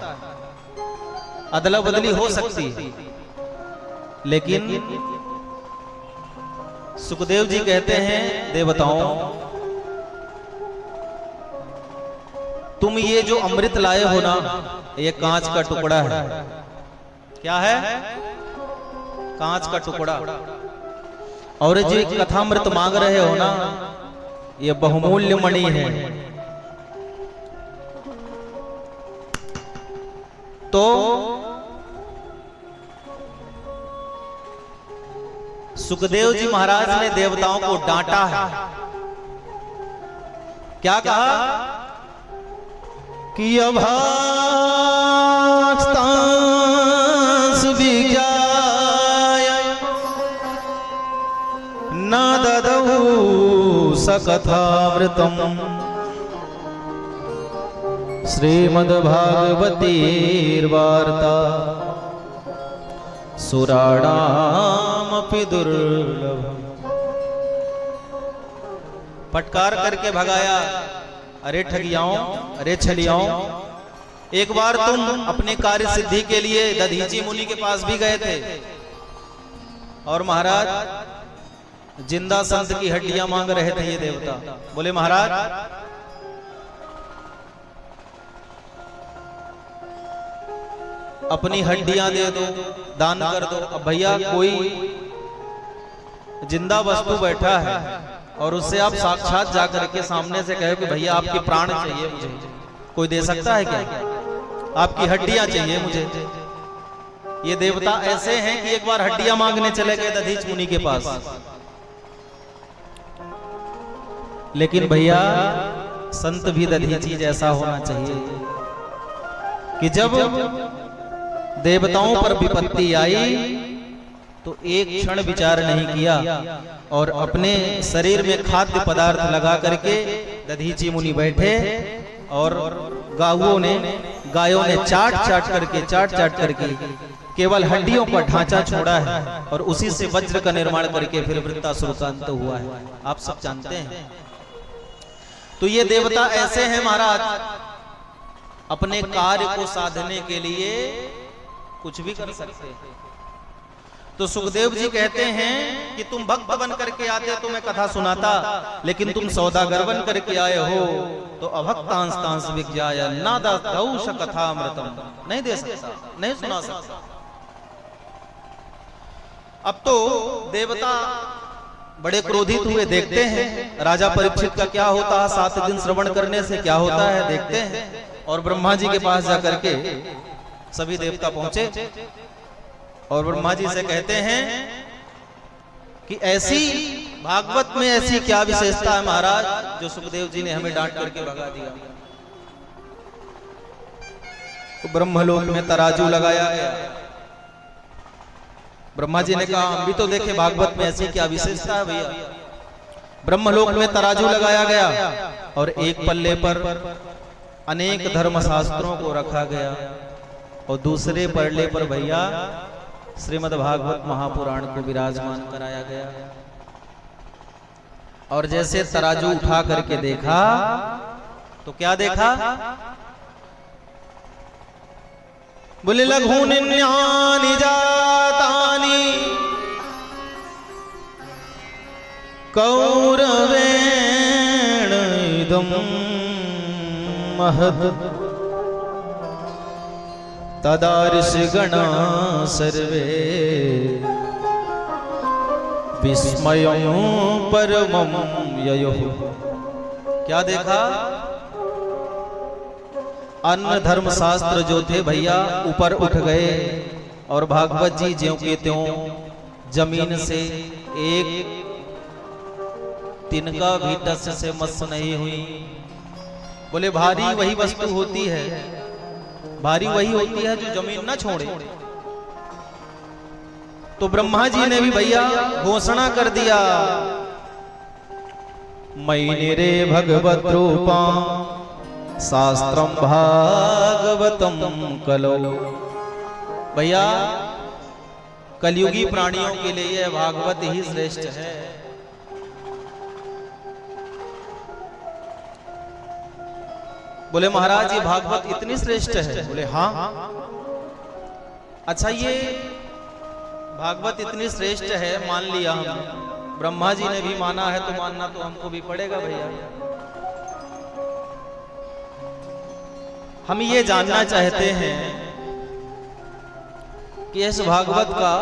अदला बदली हो सकती है। लेकिन सुखदेव जी कहते हैं देवताओं, तुम ये जो अमृत लाए हो ना, ये कांच का टुकड़ा है। क्या है? कांच का टुकड़ा। और जो कथामृत मांग रहे हो ना, ये बहुमूल्य मणि है। तो सुखदेव जी महाराज ने देवताओं को डांटा है। क्या कहा कि अभास्तांस विज्ञाय न ददौ सकथामृतम् श्रीमद्भागवतीर्वार्ता सुराणामपि दुर्लभम्। फटकार करके भगाया, अरे ठगियाओं, अरे छलियाओं। एक बार तुम अपने कार्य सिद्धि के लिए दधीची मुनि के पास भी गए थे और महाराज जिंदा संत की हड्डियां मांग रहे थे ये देवता। बोले महाराज अपनी हड्डियां दे दो, दान कर दो। अब भैया कोई जिंदा वस्तु बैठा है और उससे आप साक्षात जाकर के सामने से कहे कि भैया आपके प्राण चाहिए मुझे, कोई दे सकता है क्या? आपकी हड्डियां चाहिए मुझे। ये देवता ऐसे हैं कि एक बार हड्डियां मांगने चले गए दधीच मुनि के पास। लेकिन भैया संत भी दधीची जैसा होना चाहिए कि जब देवताओं पर विपत्ति आई तो एक क्षण विचार नहीं किया और अपने शरीर में खाद्य पदार्थ लगा करके दधीची मुनि बैठे और गायों ने चाट चाट करके केवल हड्डियों का ढांचा छोड़ा है और उसी से वज्र का निर्माण करके फिर वृत्तासुर का अंत हुआ है। आप सब जानते हैं। तो ये देवता ऐसे हैं महाराज, अपने कार्य को साधने के लिए कुछ भी कर सकते हैं। तो सुखदेव जी कहते हैं कि तुम भक्त बन करके आते तो मैं कथा सुनाता, लेकिन तुम सौदागर बन करके आए हो तो अभक्तांश तांश विज्ञाय नादौष कथामृतम, नहीं दे सकता, नहीं सुना सकता। अब तो देवता बड़े क्रोधित हुए, देखते हैं राजा परीक्षित का क्या होता है, 7 दिन श्रवण करने से क्या होता है देखते हैं। और ब्रह्मा जी के पास जाकर के सभी देवता पहुंचे और ब्रह्मा जी से कहते हैं कि ऐसी भागवत में ऐसी क्या विशेषता है महाराज जो सुखदेव जी ने हमें डांट करके भगा दिया। तो ब्रह्मलोक में तराजू लगाया गया। ब्रह्मा जी ने कहा हम भी तो देखे भागवत में ऐसी क्या विशेषता है भैया। ब्रह्मलोक में तराजू लगाया गया और एक पल्ले पर अनेक धर्मशास्त्रों को रखा गया और दूसरे पल्ले पर भैया श्रीमद् भागवत महापुराण को विराजमान कराया गया। और जैसे तराजू उठा करके देखा तो क्या देखा, बोले लघून्यानि जातानि कौरवेण इदं महत् तदा ऋषिगणा सर्वे विस्मयो परमं ययुः। क्या देखा, अन्य धर्मशास्त्र जो थे भैया ऊपर उठ गए और भागवत जी ज्यों के त्यों जमीन से एक तिनका भी टस से मस नहीं हुई। बोले भारी वही वस्तु होती है, भारी वही होती है जो जमीन ना छोड़े। तो ब्रह्मा जी ने भी भैया घोषणा कर दिया, मयि रे भगवत रूपा शास्त्रम भागवतम कलो। भैया कलयुगी प्राणियों के लिए यह भागवत ही श्रेष्ठ है। बोले महाराज ये भागवत इतनी श्रेष्ठ है? बोले हाँ। अच्छा ये भागवत इतनी श्रेष्ठ है मान लिया हम, ब्रह्मा जी ने भी माना है तो मानना तो हमको भी पड़ेगा भैया। हम ये जानना चाहते हैं कि इस भागवत का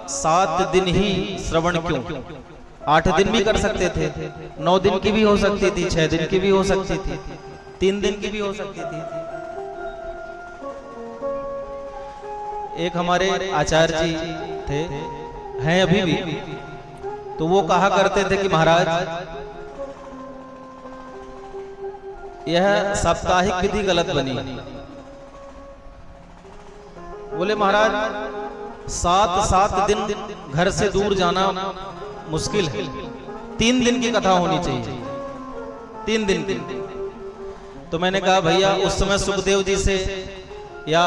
7 दिन ही श्रवण क्यों? 8 दिन भी कर सकते थे, 9 दिन की भी हो सकती थी, 6 दिन की भी हो सकती थी, 3 दिन की भी हो सकती थी। एक हमारे आचार्य जी थे, हैं अभी भी, तो वो कहा करते थे कि महाराज यह साप्ताहिक विधि गलत बनी। बोले महाराज 7 दिन घर से दूर जाना मुश्किल है, 3 दिन की कथा होनी चाहिए, 3 दिन की। तो मैंने कहा भैया उस समय सुखदेव जी से या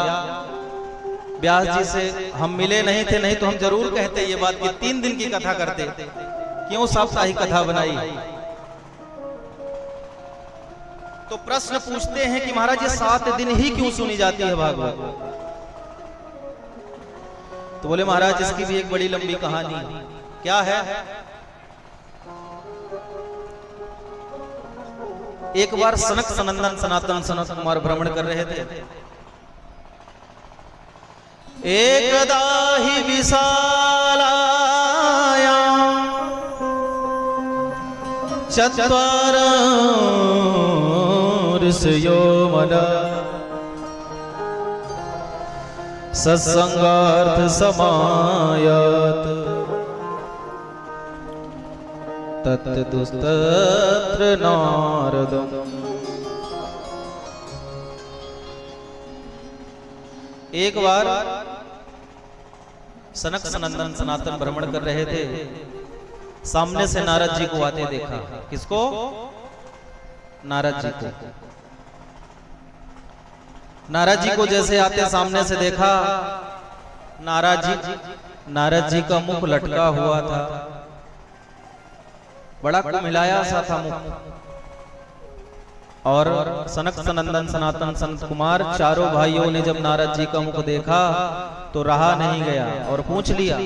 व्यास जी से हम मिले नहीं थे, नहीं तो हम जरूर कहते ये बात कि 3 दिन की कथा करते, क्यों साप्ताहिक कथा बनाई। तो प्रश्न पूछते हैं कि महाराज ये 7 दिन ही क्यों सुनी जाती है भागवत? तो बोले महाराज इसकी भी एक बड़ी लंबी कहानी। क्या है? एक बार सनक सनंदन सनातन सनत कुमार भ्रमण कर रहे थे। एकदा ही विशालाया चत्वार ऋषयो मना सत्संगार्थ समायत तत्तुस्तत्र नारदम्। एक बार सनक सनंदन सनातन भ्रमण कर रहे थे, सामने से नारद जी को आते देखा। किसको? नारद जी को। नारद जी को जैसे आते सामने से देखा, नारद जी का मुख लटका हुआ था, बड़ा कुमिलाया सा था मुख। और सनक सनंदन सनातन संत कुमार चारों भाइयों ने जब नारद जी का मुख देखा तो रहा नहीं गया और पूछ लिया,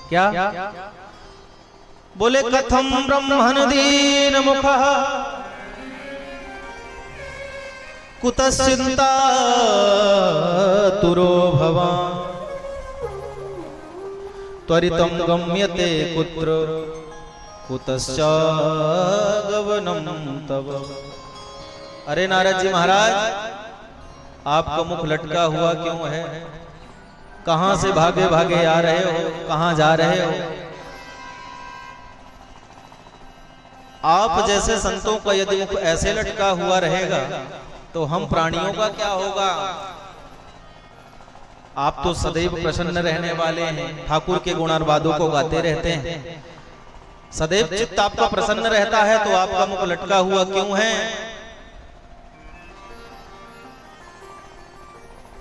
क्या? बोले कथम ब्रह्मण दीन मुखः कुतश्चिंता तुरो भवान् त्वरितं गम्यते कुत्र कुतश्च गमनं तव। अरे नारद जी महाराज, आपका मुख लटका हुआ क्यों है? कहां से भागे भागे आ रहे हो? कहां जा रहे हो? आप जैसे संतों का यदि मुख ऐसे लटका हुआ रहेगा तो हम प्राणियों का क्या होगा? आप तो सदैव प्रसन्न रहने वाले हैं, ठाकुर के गुणानुवादों को गाते रहते हैं, सदैव चित्त आपका प्रसन्न रहता है, तो आपका मुख लटका हुआ क्यों है?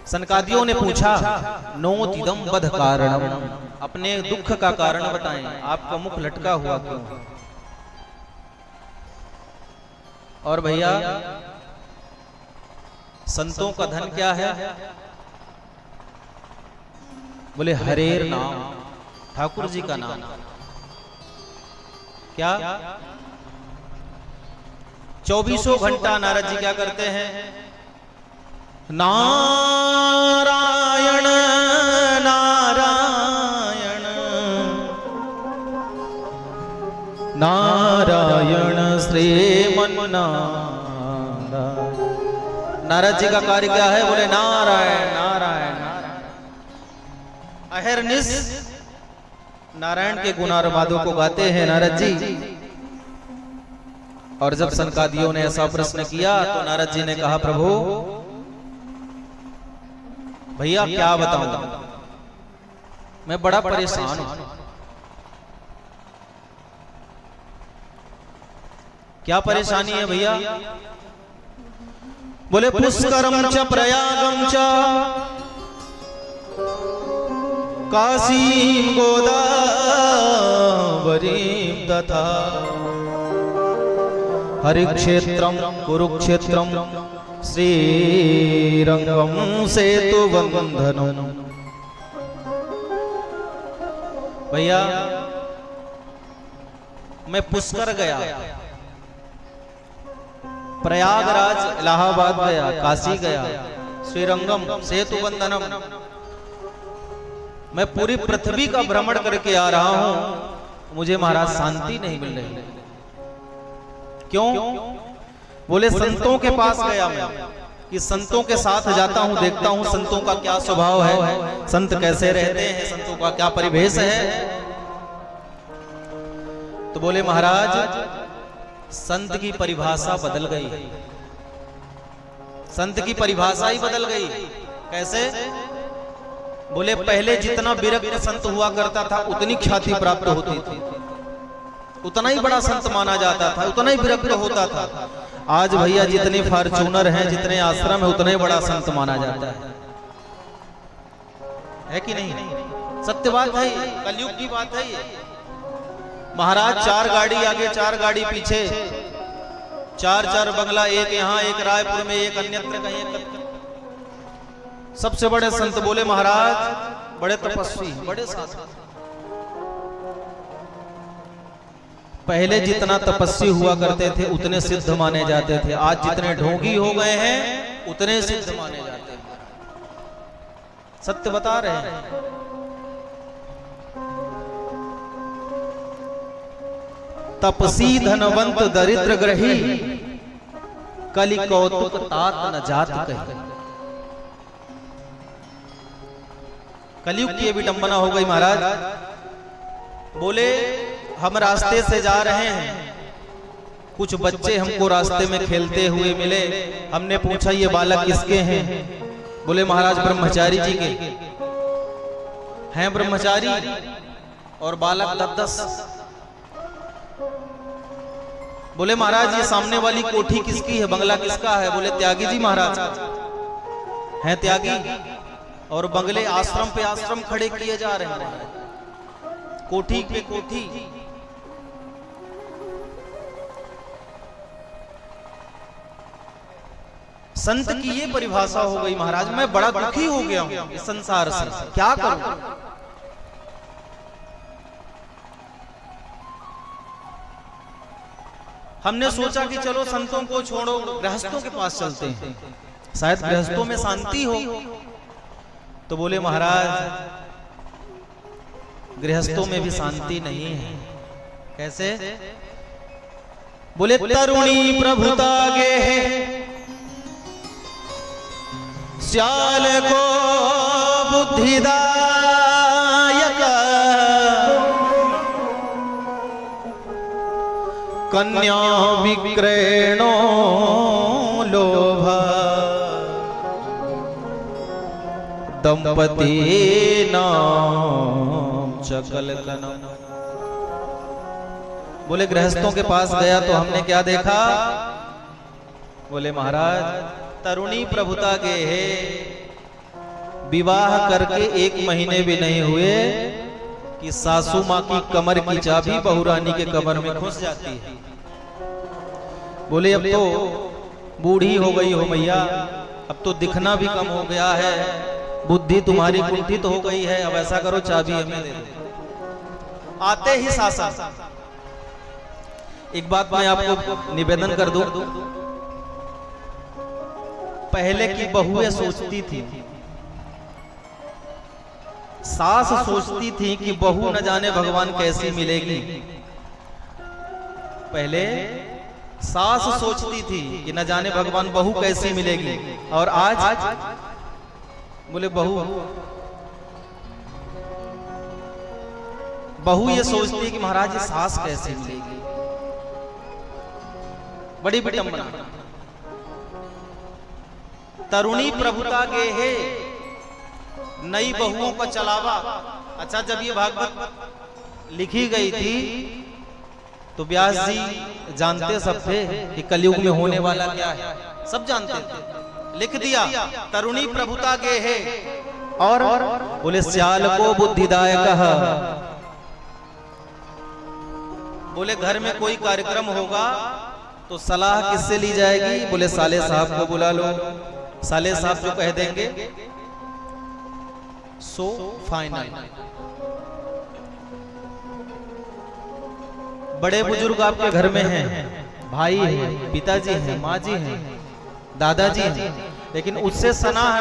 सनकादियों ने पूछा, नोतिदम बध कारणम, अपने दुख का कारण बताएं, आपका मुख लटका हुआ क्यों? और भैया, संतों का धन क्या है? बोले हरेर नाम, ठाकुर जी का नाम। क्या? 24 घंटा नारद जी क्या करते हैं? नारायण नारायण नारायण श्रीमन्नारायण। नारद जी का कार्य क्या है? बोले नारायण नारायण नारायण। अहरनिश नारायण के गुणानुवादों को गाते हैं नारद जी। और जब सनकादियों ने ऐसा प्रश्न किया तो नारद जी ने कहा, प्रभु भैया क्या बताऊं, मैं बड़ा परेशान हूं। क्या परेशानी है भैया? बोले पुष्करम च प्रयागम च काशीं गोदावरीं तथा हरिक्षेत्रम कुरुक्षेत्रम श्रीरंगम सेतुबंधनम। भैया मैं पुष्कर गया, प्रयागराज इलाहाबाद गया, काशी गया, श्रीरंगम सेतुबंधनम, मैं पूरी पृथ्वी का भ्रमण करके आ रहा हूं, मुझे महाराज शांति नहीं मिल रही। क्यों? बोले संतों के पास गया मैं, कि संतों के साथ जाता हूं, देखता हूं संतों का क्या स्वभाव है, संत कैसे रहते हैं, संतों का क्या परिवेश है। तो बोले महाराज संत की परिभाषा बदल गई, संत की परिभाषा ही बदल गई। कैसे? बोले पहले जितना विरक्त संत हुआ करता था उतनी ख्याति प्राप्त होती थी, उतना ही बड़ा संत माना जाता था, उतना ही विरक्त होता था। आज भैया जितने फॉर्च्यूनर हैं, जितने आश्रम है, उतना ही बड़ा संत माना जाता है कि नहीं? सत्य बात है, कलयुग की बात है ये। महाराज 4 गाड़ी आगे 4 गाड़ी पीछे, 4 बंगला, एक यहाँ एक रायपुर में, एक अन्यत्र कहीं। सबसे बड़े संत बोले महाराज बड़े तपस्वी, बड़े साधु। पहले जितना तपस्वी हुआ करते थे उतने सिद्ध माने जाते थे, आज जितने ढोंगी हो गए हैं उतने सिद्ध माने जाते हैं। सत्य बता रहे हैं। तपसी धनवंत दरिद्र ग्रही कलि कौतुक तात न जात कही। कलयुग की विडंबना हो गई महाराज। बोले हम रास्ते से जा रहे हैं, कुछ बच्चे हमको रास्ते में खेलते हुए मिले। हमने पूछा ये बालक किसके हैं? बोले महाराज ब्रह्मचारी जी के हैं। ब्रह्मचारी और बालक 10-10। बोले महाराज ये सामने वाली कोठी किसकी है, बंगला किसका है? बोले त्यागी जी महाराज हैं। त्यागी और बंगले आश्रम पे आश्रम खड़े किए जा रहे हैं, कोठी पे कोठी। संत की ये परिभाषा हो गई महाराज। मैं बड़ा दुखी हो गया हूं इस संसार से, क्या करूं? हमने सोचा कि चलो संतों को छोड़ो, गृहस्थों के पास चलते हैं, शायद गृहस्थों में शांति हो। तो बोले महाराज गृहस्थों में भी शांति नहीं है। कैसे? बोले तरुणी प्रभुता गे है, श्याल को बुद्धिदायक, कन्या विक्रयणो लोभ, दंपति नाम चकल कनम। बोले गृहस्थों के पास गया तो हमने क्या देखा? बोले महाराज तरुणी प्रभुता के है, विवाह करके 1 महीने भी नहीं हुए कि सासू माँ की कमर की चाबी बहुरानी के कमर में घुस जाती है। बोले अब तो बूढ़ी हो गई हो मैया, अब तो दिखना भी कम हो गया है, बुद्धि तुम्हारी कुंठित हो गई है, अब ऐसा करो चाबी हमें दे दो। आते ही सासा, एक बात मैं आपको निवेदन कर दूं, पहले की बहुएं सोचती थी, सास सोचती थी कि बहू न जाने भगवान कैसी मिलेगी। पहले सास सोचती थी कि न जाने भगवान बहू कैसी मिलेगी, और आज बोले बहू ये सोचती है कि महाराज ये सास कैसे मिलेगी। बड़ी विडंबना। तरुणी प्रभुता गे है, नई बहुओं का चलावा। अच्छा जब ये भागवत लिखी गई थी तो व्यास जी जानते सब थे कि कलयुग में होने वाला क्या है, सब जानते थे। लिख दिया तरुणी प्रभुता गे है, और बोले श्याल को बुद्धिदायक। बोले घर में कोई कार्यक्रम होगा तो सलाह किससे ली जाएगी? बोले साले साहब को बुला लो, साले साहब जो कह देंगे सो फाइनल। बड़े बुजुर्ग आपके घर में हैं, भाई हैं, पिताजी हैं, माँ जी हैं, दादाजी हैं, लेकिन उससे सलाह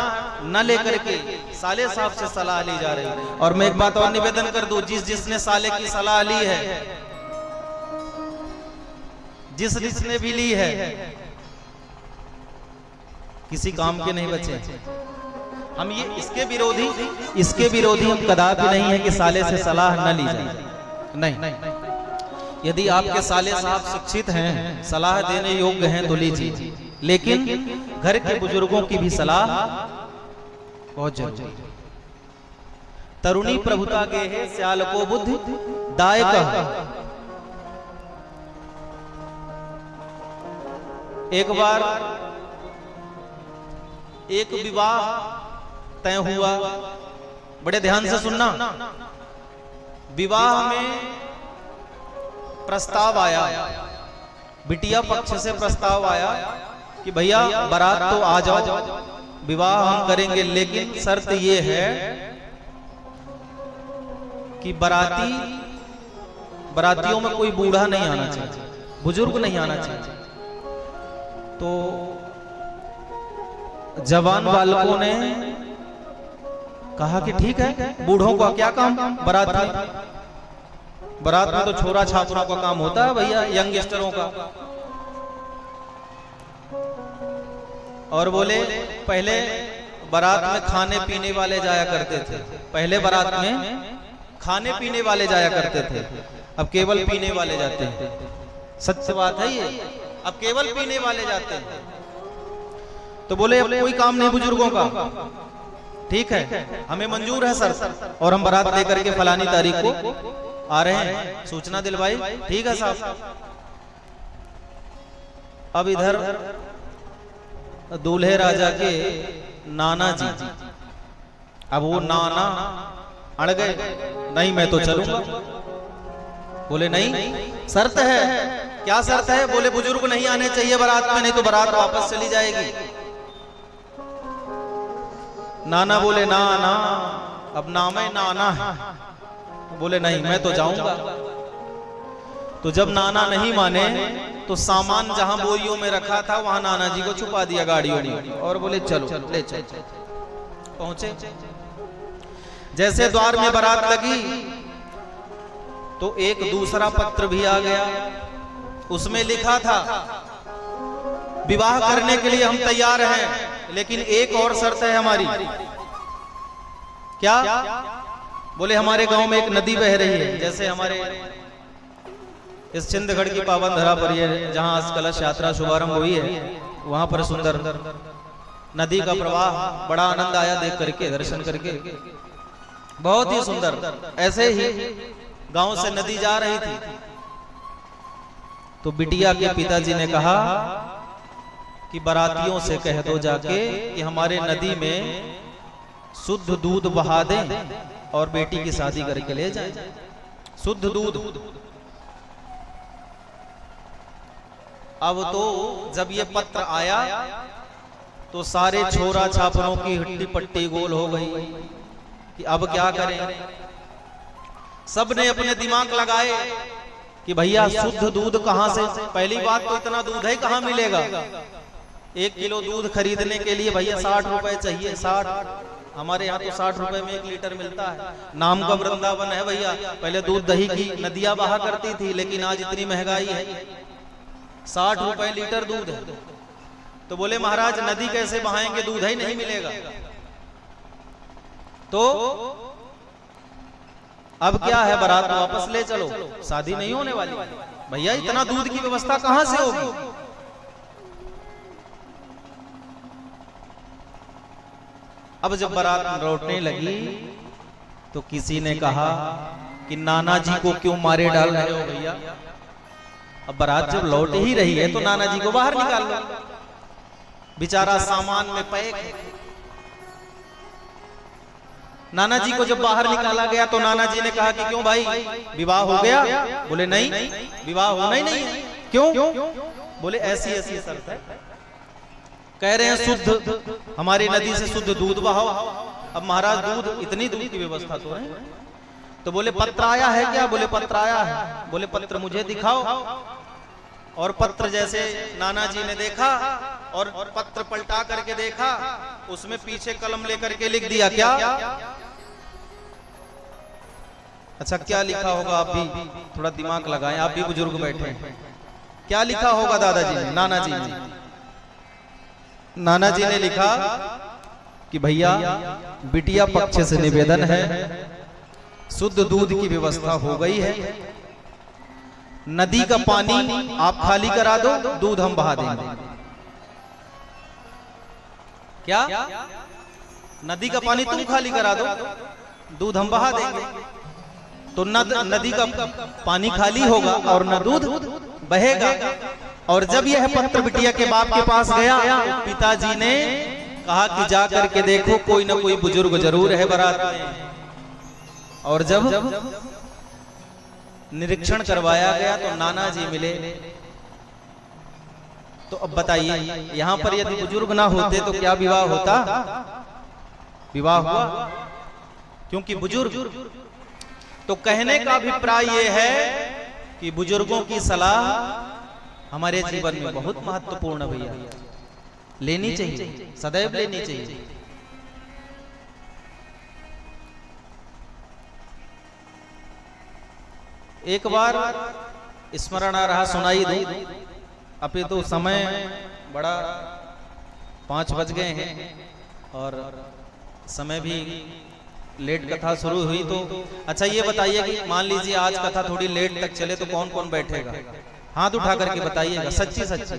न लेकर के साले साहब से सलाह ली जा रही है। और मैं एक बात और निवेदन कर दूं, जिसने साले की सलाह ली है, जिसने भी ली है, किसी काम के नहीं बचे। हम ये इसके विरोधी हम कदापि नहीं है कि साले से सलाह न ली जाए। नहीं, यदि आपके साले साहब शिक्षित हैं, सलाह देने योग्य हैं तो लीजिए, लेकिन घर के बुजुर्गों की भी सलाह बहुत जरूरी है। तरुणी प्रभुता गे है, श्याल को बुद्धि दायक। एक बार एक विवाह तय हुआ, बड़े ध्यान से सुनना। विवाह में प्रस्ताव आया, बिटिया पक्ष से प्रस्ताव आया कि भैया बारात तो आ जाओ, विवाह हम करेंगे, लेकिन शर्त ये है कि बारातियों में कोई बूढ़ा नहीं आना चाहिए, बुजुर्ग नहीं आना चाहिए। तो जवान बालकों ने कहा कि ठीक है, बूढ़ों का क्या काम बारात में? बारात में तो छोरा छापरों का काम होता है भैया, यंगस्टरों का। और बोले पहले बारात में खाने पीने वाले जाया करते थे, पहले बारात में खाने पीने वाले जाया करते थे। अब केवल पीने वाले जाते हैं। सत्य बात है ये, अब केवल पीने वाले जाते हैं। तो बोले अब कोई काम नहीं बुजुर्गों का, ठीक है हमें मंजूर है सर, और हम बारात लेकर के फलानी तारीख को आ रहे हैं, सूचना दिलवाई, ठीक है साहब। अब इधर दूल्हे राजा के नाना जी, अब वो नाना अड़ गए, नहीं मैं तो चलूंगा। बोले नहीं शर्त है। क्या शर्त है? बोले बुजुर्ग नहीं आने चाहिए बारात में, नहीं तो बारात वापस चली जाएगी। नाना बोले ना ना, अब नाम ही नाना है। बोले नहीं मैं तो जाऊंगा। तो जब नाना नहीं माने तो सामान जहां बोरियों में रखा था वहां नाना जी को छुपा दिया गाड़ियों में, और बोले चलो ले चलो। पहुंचे, जैसे द्वार में बारात लगी तो एक दूसरा पत्र भी आ गया। उसमें लिखा था विवाह करने के लिए हम तैयार हैं, लेकिन एक और शर्त है हमारी। क्या? बोले हमारे गांव में एक नदी बह रही है, जैसे हमारे इस छिंदगढ़ की पावन धरा पर ये जहां आज कलश यात्रा शुभारंभ हुई है, वहां पर सुंदर नदी का प्रवाह, बड़ा आनंद आया देख करके, दर्शन करके, बहुत ही सुंदर। ऐसे ही गांव से नदी जा रही थी तो बिटिया के पिताजी ने कहा कि बारातियों से कह दो जाके कि हमारे नदी में शुद्ध दूध बहा दें और बेटी की शादी करके ले जाएं। शुद्ध दूध। अब तो जब ये पत्र आया तो सारे छोरा छापरों की हट्टी पट्टी गोल हो गई कि अब क्या करें। सब ने अपने दिमाग लगाए कि भैया शुद्ध दूध कहां से, पहली बात तो इतना दूध है कहां मिलेगा। 1 किलो दूध खरीदने के लिए भैया 60 रुपए चाहिए। 60, हमारे यहाँ तो 60 रुपए में 1 लीटर मिलता है। नाम का वृंदावन है भैया। पहले दूध दही की नदियां बहा करती थी, लेकिन आज इतनी महंगाई है, 60 रुपए लीटर दूध है। तो बोले महाराज नदी कैसे बहाएंगे, दूध ही नहीं मिलेगा। तो अब क्या है, बारात वापस ले चलो, शादी नहीं होने वाली। भैया इतना दूध की व्यवस्था कहां से होगी। अब जब बारात लौटने लगी तो किसी ने कहा कि नाना जी को क्यों मारे डाल रहे हो भैया। अब बारात जब लौट ही रही है तो नाना जी को बाहर निकाल लो, बेचारा सामान में पैक है। नाना जी को जब बाहर निकाला गया तो नाना जी ने कहा कि क्यों भाई विवाह हो गया। बोले नहीं विवाह होना ही नहीं है। क्यों? बोले ऐसी ऐसी शर्त है। कह रहे हैं शुद्ध, हमारी नदी से शुद्ध दूध बहाओ। अब महाराज दूध, इतनी दूध की व्यवस्था तो है। तो बोले पत्र आया है क्या। बोले पत्र आया है। बोले पत्र मुझे दिखाओ। और पत्र जैसे नाना जी ने देखा और पत्र पलटा करके देखा, उसमें पीछे कलम लेकर के लिख दिया क्या। अच्छा क्या लिखा होगा, आप भी थोड़ा दिमाग लगाएं, आप भी बुजुर्ग बैठे हैं। क्या लिखा होगा दादाजी ने, नाना जी ने। नाना जी ने लिखा कि भैया बिटिया पक्ष से निवेदन है, शुद्ध दूध की व्यवस्था हो गई है, नदी का पानी आप खाली करा दो, दूध हम बहा देंगे। क्या? नदी का पानी तुम खाली करा दो, दूध हम बहा देंगे। तो नदी का पानी खाली होगा और न दूध बहेगा। और जब यह पत्र बिटिया के बाप के पास गया, पिताजी ने कहा कि जा करके देखो कोई ना कोई बुजुर्ग जरूर है बारात में। और जब निरीक्षण करवाया गया तो नाना जी मिले। तो अब बताइए, यहां पर यदि बुजुर्ग ना होते तो क्या विवाह होता। विवाह हुआ, क्योंकि बुजुर्ग। तो कहने का अभिप्राय यह है कि बुजुर्गों की सलाह हमारे जीवन में बहुत महत्वपूर्ण है भैया, लेनी चाहिए, सदैव लेनी चाहिए। एक बार स्मरण आ रहा, सुनाई दो। अभी तो समय बड़ा 5 बज गए हैं और समय भी लेट कथा शुरू हुई तो अच्छा ये बताइए कि मान लीजिए आज कथा थोड़ी लेट तक चले तो कौन कौन बैठेगा? हाथ उठा करके बताइएगा, सच्ची सच्ची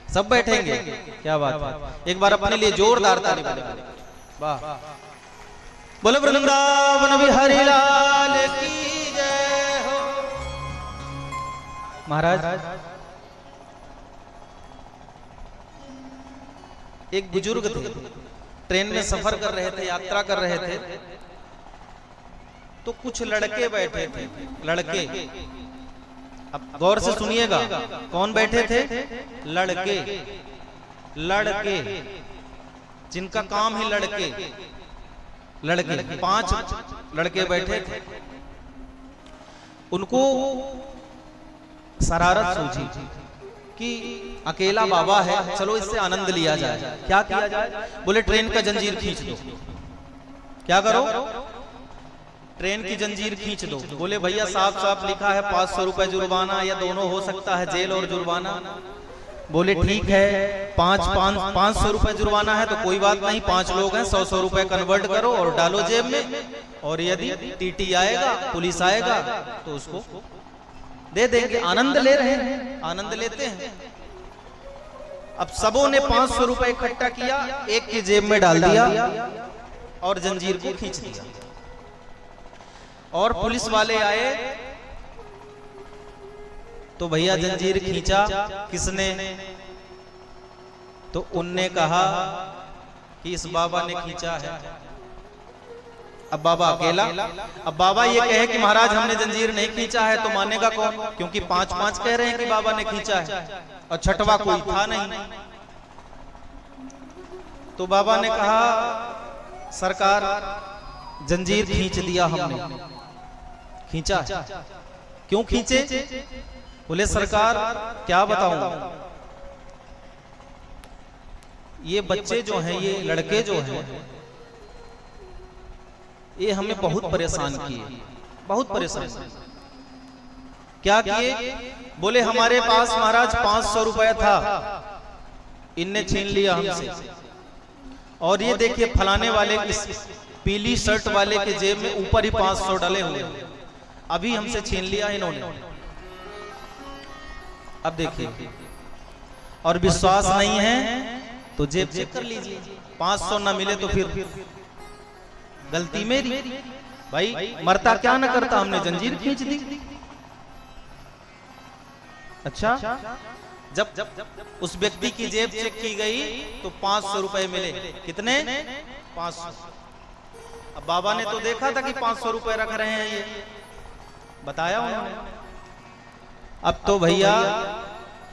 सब बैठेंगे? क्या बात है, एक बार अपने लिए जोरदार ताली बजाइए। वाह, बोले वृंदावन बिहारी लाल की जय हो। महाराज, एक बुजुर्ग थे, ट्रेन में सफर कर रहे थे, यात्रा कर रहे थे, तो कुछ लड़के बैठे थे। लड़के, अब गौर से सुनिएगा, कौन बैठे थे? लड़के। लड़के जिनका काम ही लड़के, लड़के 5 लड़के बैठे थे। उनको शरारत सूझी कि अकेला बाबा है, चलो इससे आनंद लिया जाए। क्या किया जाए? बोले ट्रेन का जंजीर खींच दो। क्या करो? ट्रेन की जंजीर खींच दो। बोले भैया साफ साफ लिखा है 500 रुपए जुर्माना, या दोनों हो सकता है, जेल और जुर्माना। बोले ठीक है, 500 रुपए जुर्माना है तो कोई बात नहीं, 5 लोग हैं, 100 रुपए कन्वर्ट करो और डालो जेब में, और यदि टीटी आएगा, पुलिस आएगा तो उसको दे देंगे। आनंद ले रहे हैं, आनंद लेते हैं। अब सबों ने 500 रुपए इकट्ठा किया, एक की जेब में डाल दिया और जंजीर को खींच दिया। और पुलिस वाले आए तो भैया जंजीर खींचा किसने? तो उनने कहा कि इस बाबा ने खींचा है। अब बाबा अकेला, अब बाबा ये कहे कि महाराज हमने जंजीर नहीं खींचा है, तो मानेगा कौन? क्योंकि 5 कह रहे हैं कि बाबा ने खींचा है और छठवा कोई था नहीं। तो बाबा ने कहा सरकार जंजीर खींच दिया हमने। खींचा? क्यों खींचे? बोले सरकार क्या बताऊं, ये बच्चे जो हैं, ये लड़के जो हैं, ये हमें बहुत परेशान किए, बहुत परेशान। क्या किए? बोले हमारे पास महाराज 500 रुपए था, इनने छीन लिया हमसे, और ये देखिए फलाने वाले की पीली शर्ट वाले के जेब में ऊपर ही 500 डले हुए, अभी हमसे छीन लिया इन्होंने। अब देखिए, और विश्वास नहीं है तो जेब चेक कर लीजिए, 500 ना मिले तो फिर गलती मेरी। भाई मरता क्या ना करता, हमने जंजीर खींच दी। अच्छा, जब उस व्यक्ति की जेब चेक की गई तो 500 रुपए मिले। कितने? 500। अब बाबा ने तो देखा था कि 500 रुपए रख रहे हैं, ये बताया उन्होंने। अब तो भैया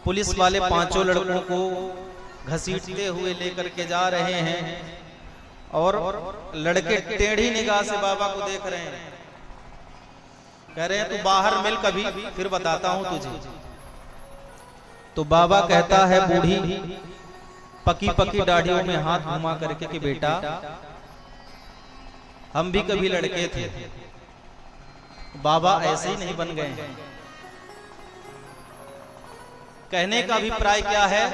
पुलिस वाले 5 लड़कों को घसीटते हुए लेकर के जा रहे हैं, और लड़के टेढ़ी निगाह से बाबा को देख रहे हैं, कह रहे हैं तू बाहर मिल कभी, फिर बताता हूं तुझे। तो बाबा कहता है बूढ़ी पकी पकी दाढ़ियों में हाथ घुमा करके कि बेटा हम भी कभी लड़के थे, बाबा ऐसे ही नहीं बन गए हैं। कहने का अभिप्राय क्या है?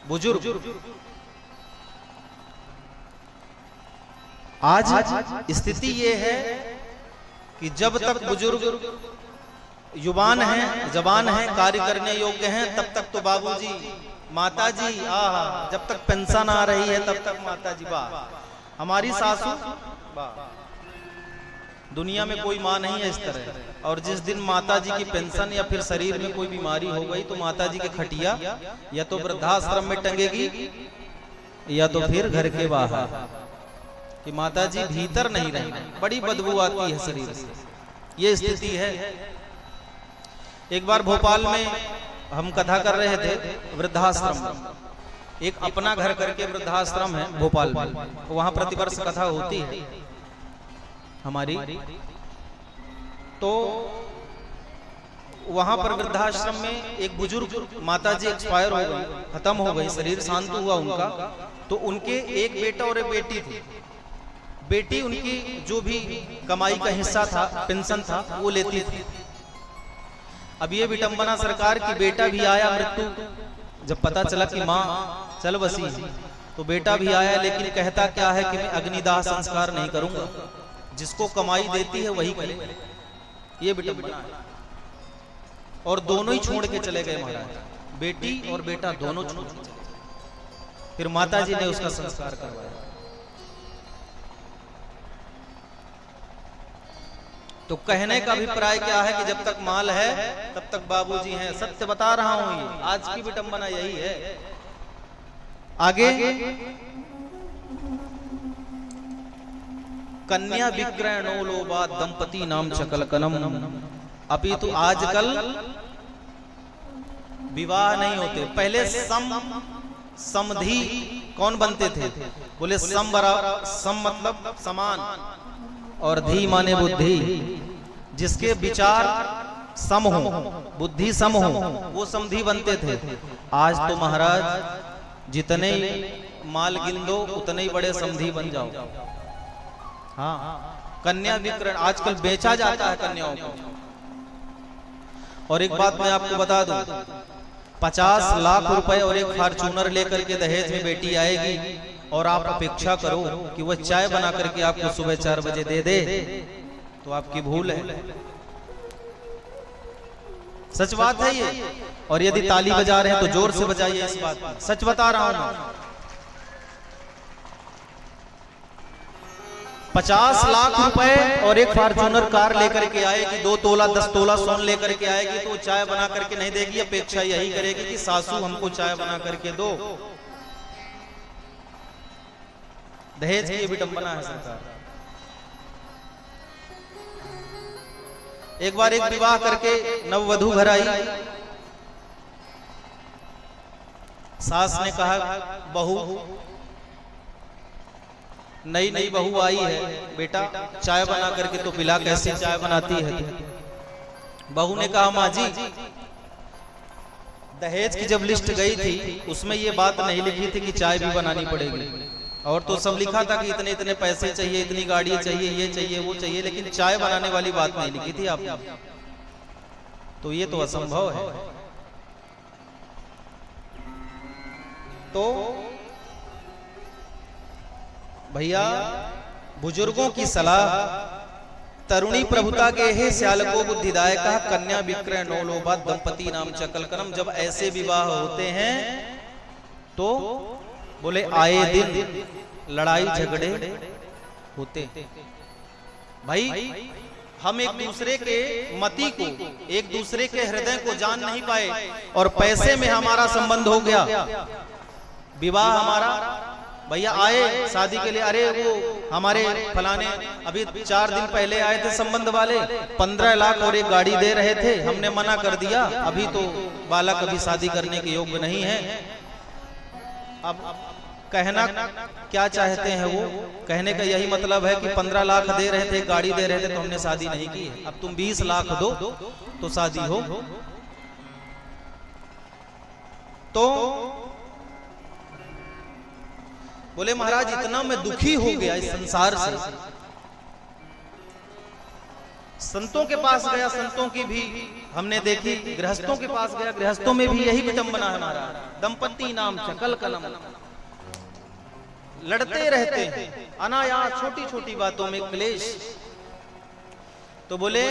बुजुर्ग, आज स्थिति ये है कि जब तक बुजुर्ग युवान हैं, जवान हैं, कार्य करने योग्य हैं, तब तक तो बाबूजी, माताजी, आहा, जब तक पेंशन आ रही है तब तक माताजी, वाह हमारी सासू, वाह। दुनिया में कोई माँ नहीं है इस तरह। और जिस दिन माताजी की पेंशन या फिर शरीर में कोई बीमारी हो गई तो माताजी के खटिया या तो वृद्धाश्रम में टंगेगी या तो फिर घर के बाहर, कि माताजी भीतर नहीं रही, बड़ी बदबू आती है शरीर से। ये स्थिति है। एक बार भोपाल में हम कथा कर रहे थे वृद्धाश्रम में, एक अपना घर करके वृद्धाश्रम है भोपाल में, वहां प्रतिवर्ष कथा होती है हमारी। तो वहां पर वृद्धाश्रम में एक बुजुर्ग माताजी एक्सपायर हो गई, खत्म हो गई, शरीर शांत हुआ उनका। तो उनके एक बेटा और एक बेटी थी। बेटी उनकी जो भी कमाई का हिस्सा था, पेंशन था, वो लेती थी। अब ये विडंबना सरकार की, बेटा भी आया मृत्यु, जब पता चला कि माँ चल बसी, तो बेटा भी आया, लेकिन कहता क्या है कि मैं अग्निदाह संस्कार नहीं करूंगा, जिसको कमाई देती है वही करे, ये विडंबना है। और दोनों ही छोड़ के चले गए महाराज, बेटी और बेटा दोनों छोड़ के चले गए। फिर माता जी ने उसका संस्कार करवाया। तो कहने का अभिप्राय क्या है कि जब तक माल है तब तक बाबूजी हैं। सत्य बता रहा हूं, ये आज की विडंबना यही है। आगे कन्या विक्रय नो लोबा दंपति नाम चकलकनम। अभी तो आजकल विवाह नहीं होते, पहले समधि कौन बनते थे? बोले सम बराबर, सम मतलब समान, और धी माने बुद्धि, जिसके विचार सम हो, बुद्धि सम हो, वो समधि बनते थे। आज तो महाराज जितने माल गिन दो उतने ही बड़े समधि बन जाओ। हाँ, कन्या विक्रय आजकल बेचा जाता है कन्याओं को। और एक बात मैं आपको बता दूं, 50 लाख रुपए और एक फॉर्च्यूनर लेकर के दहेज में बेटी आएगी, और आप अपेक्षा करो कि वह चाय बना करके आपको सुबह 4 बजे दे दे, तो आपकी भूल है। सच बात है ये। और यदि ताली बजा रहे हैं तो जोर से बजाइए इस बात पर, सच बता रहा हूं। 50 लाख रुपए और एक फॉर्च्यूनर कार लेकर के आएगी, 2 तोला 10 तोला सोन लेकर के आएगी, तो चाय बना करके नहीं देगी। अपेक्षा यही करेगी कि सासू हमको चाय बना करके दो। दहेज की विडंबना है सरकार। एक बार एक विवाह करके नववधू घर आई, सास ने कहा बहू, नई नई बहू आई है, बेटा चाय बना करके तो पिला, कैसी चाय बनाती है? बहू ने कहा माँ जी, दहेज की जब लिस्ट गई थी उसमें ये बात नहीं लिखी थी कि चाय भी बनानी पड़ेगी, और तो सब लिखा था कि इतने इतने पैसे चाहिए, इतनी गाड़ी चाहिए, ये चाहिए वो चाहिए, लेकिन चाय बनाने वाली बात नहीं लिखी थी आपने। तो ये तो असंभव है। तो भैया बुजुर्गों की सलाह, तरुणी प्रभुता के हे श्यालको बुद्धिदायक, कन्या विक्रय नो लोभा दंपति नाम चकलकनम। जब ऐसे विवाह होते हैं तो बोले आए दिन लड़ाई झगड़े होते। भाई हम एक दूसरे के मति को, एक दूसरे के हृदय को जान नहीं पाए, और पैसे में हमारा संबंध हो गया। विवाह हमारा, भैया आए शादी के लिए, अरे वो हमारे फलाने अभी 4 दिन पहले आए थे संबंध वाले, 15 लाख और एक गाड़ी दे रहे थे, हमने मना कर दिया, अभी तो बालक अभी शादी करने के योग्य नहीं है। अब कहना क्या चाहते हैं वो? कहने का यही मतलब है कि 15 लाख दे रहे थे, गाड़ी दे रहे थे, तो हमने शादी नहीं की है, अब तुम 20 लाख दो तो शादी हो। तो बोले महाराज इतना मैं दुखी हो गया इस संसार से। संतों के पास गया, संतों की भी हमने देखी, गृहस्थों के पास गया, गृहस्थों में भी यही विडंबना है महाराज। दंपति नाम चकलकनम, लड़ते रहते हैं अनायास, छोटी छोटी बातों में क्लेश। तो बोले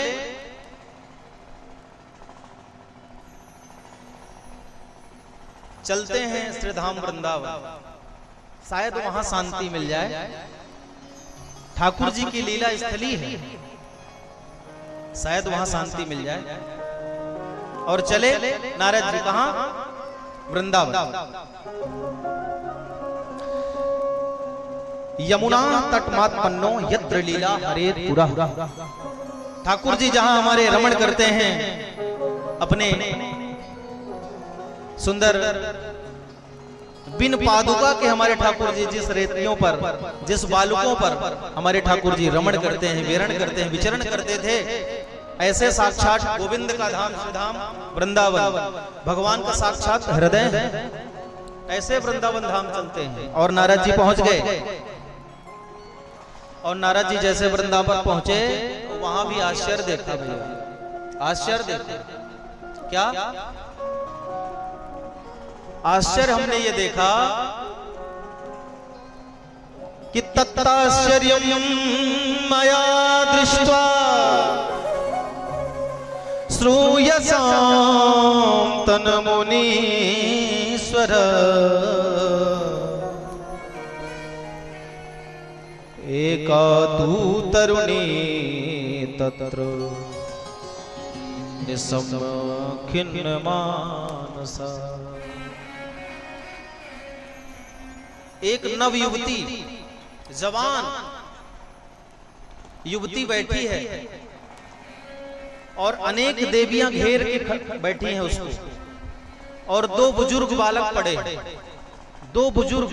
चलते हैं श्रीधाम वृंदावन, शायद वहां शांति मिल जाए। ठाकुर जी की लीला स्थली है, शायद वहां शांति मिल जाए। और चले नारद जी कहां? वृंदावन। यमुना तटमात्पन्नो यत्र लीला हरेत पुरा। ठाकुर जी जहां हमारे रमण करते हैं अपने सुंदर बिन पादुका के, हमारे ठाकुर जी जिस रेतियों पर, जिस बालुकों पर हमारे ठाकुर जी रमण करते हैं, विहरण करते हैं, विचरण करते थे, ऐसे साक्षात गोविंद का धाम श्रीधाम वृंदावन, भगवान का साक्षात हृदय है, ऐसे वृंदावन धाम चलते हैं। और नारद जी पहुंच गए, और नारद जी जैसे वृंदावन पहुंचे तो वहां भी आश्चर्य देखा भैया, आश्चर्य देखा। क्या आश्चर्य? हमने ये देखा कि तत्ताश्चर्यं मया दृष्ट्वा श्रूयसां तन्मुनीश्वर एका तु तरुणी तत्र निसम्खिन्नमानसा। एक नव युवती, जवान युवती बैठी है और अनेक देवियां घेर के बैठी हैं उसको, और दो बुजुर्ग बालक पड़े, दो बुजुर्ग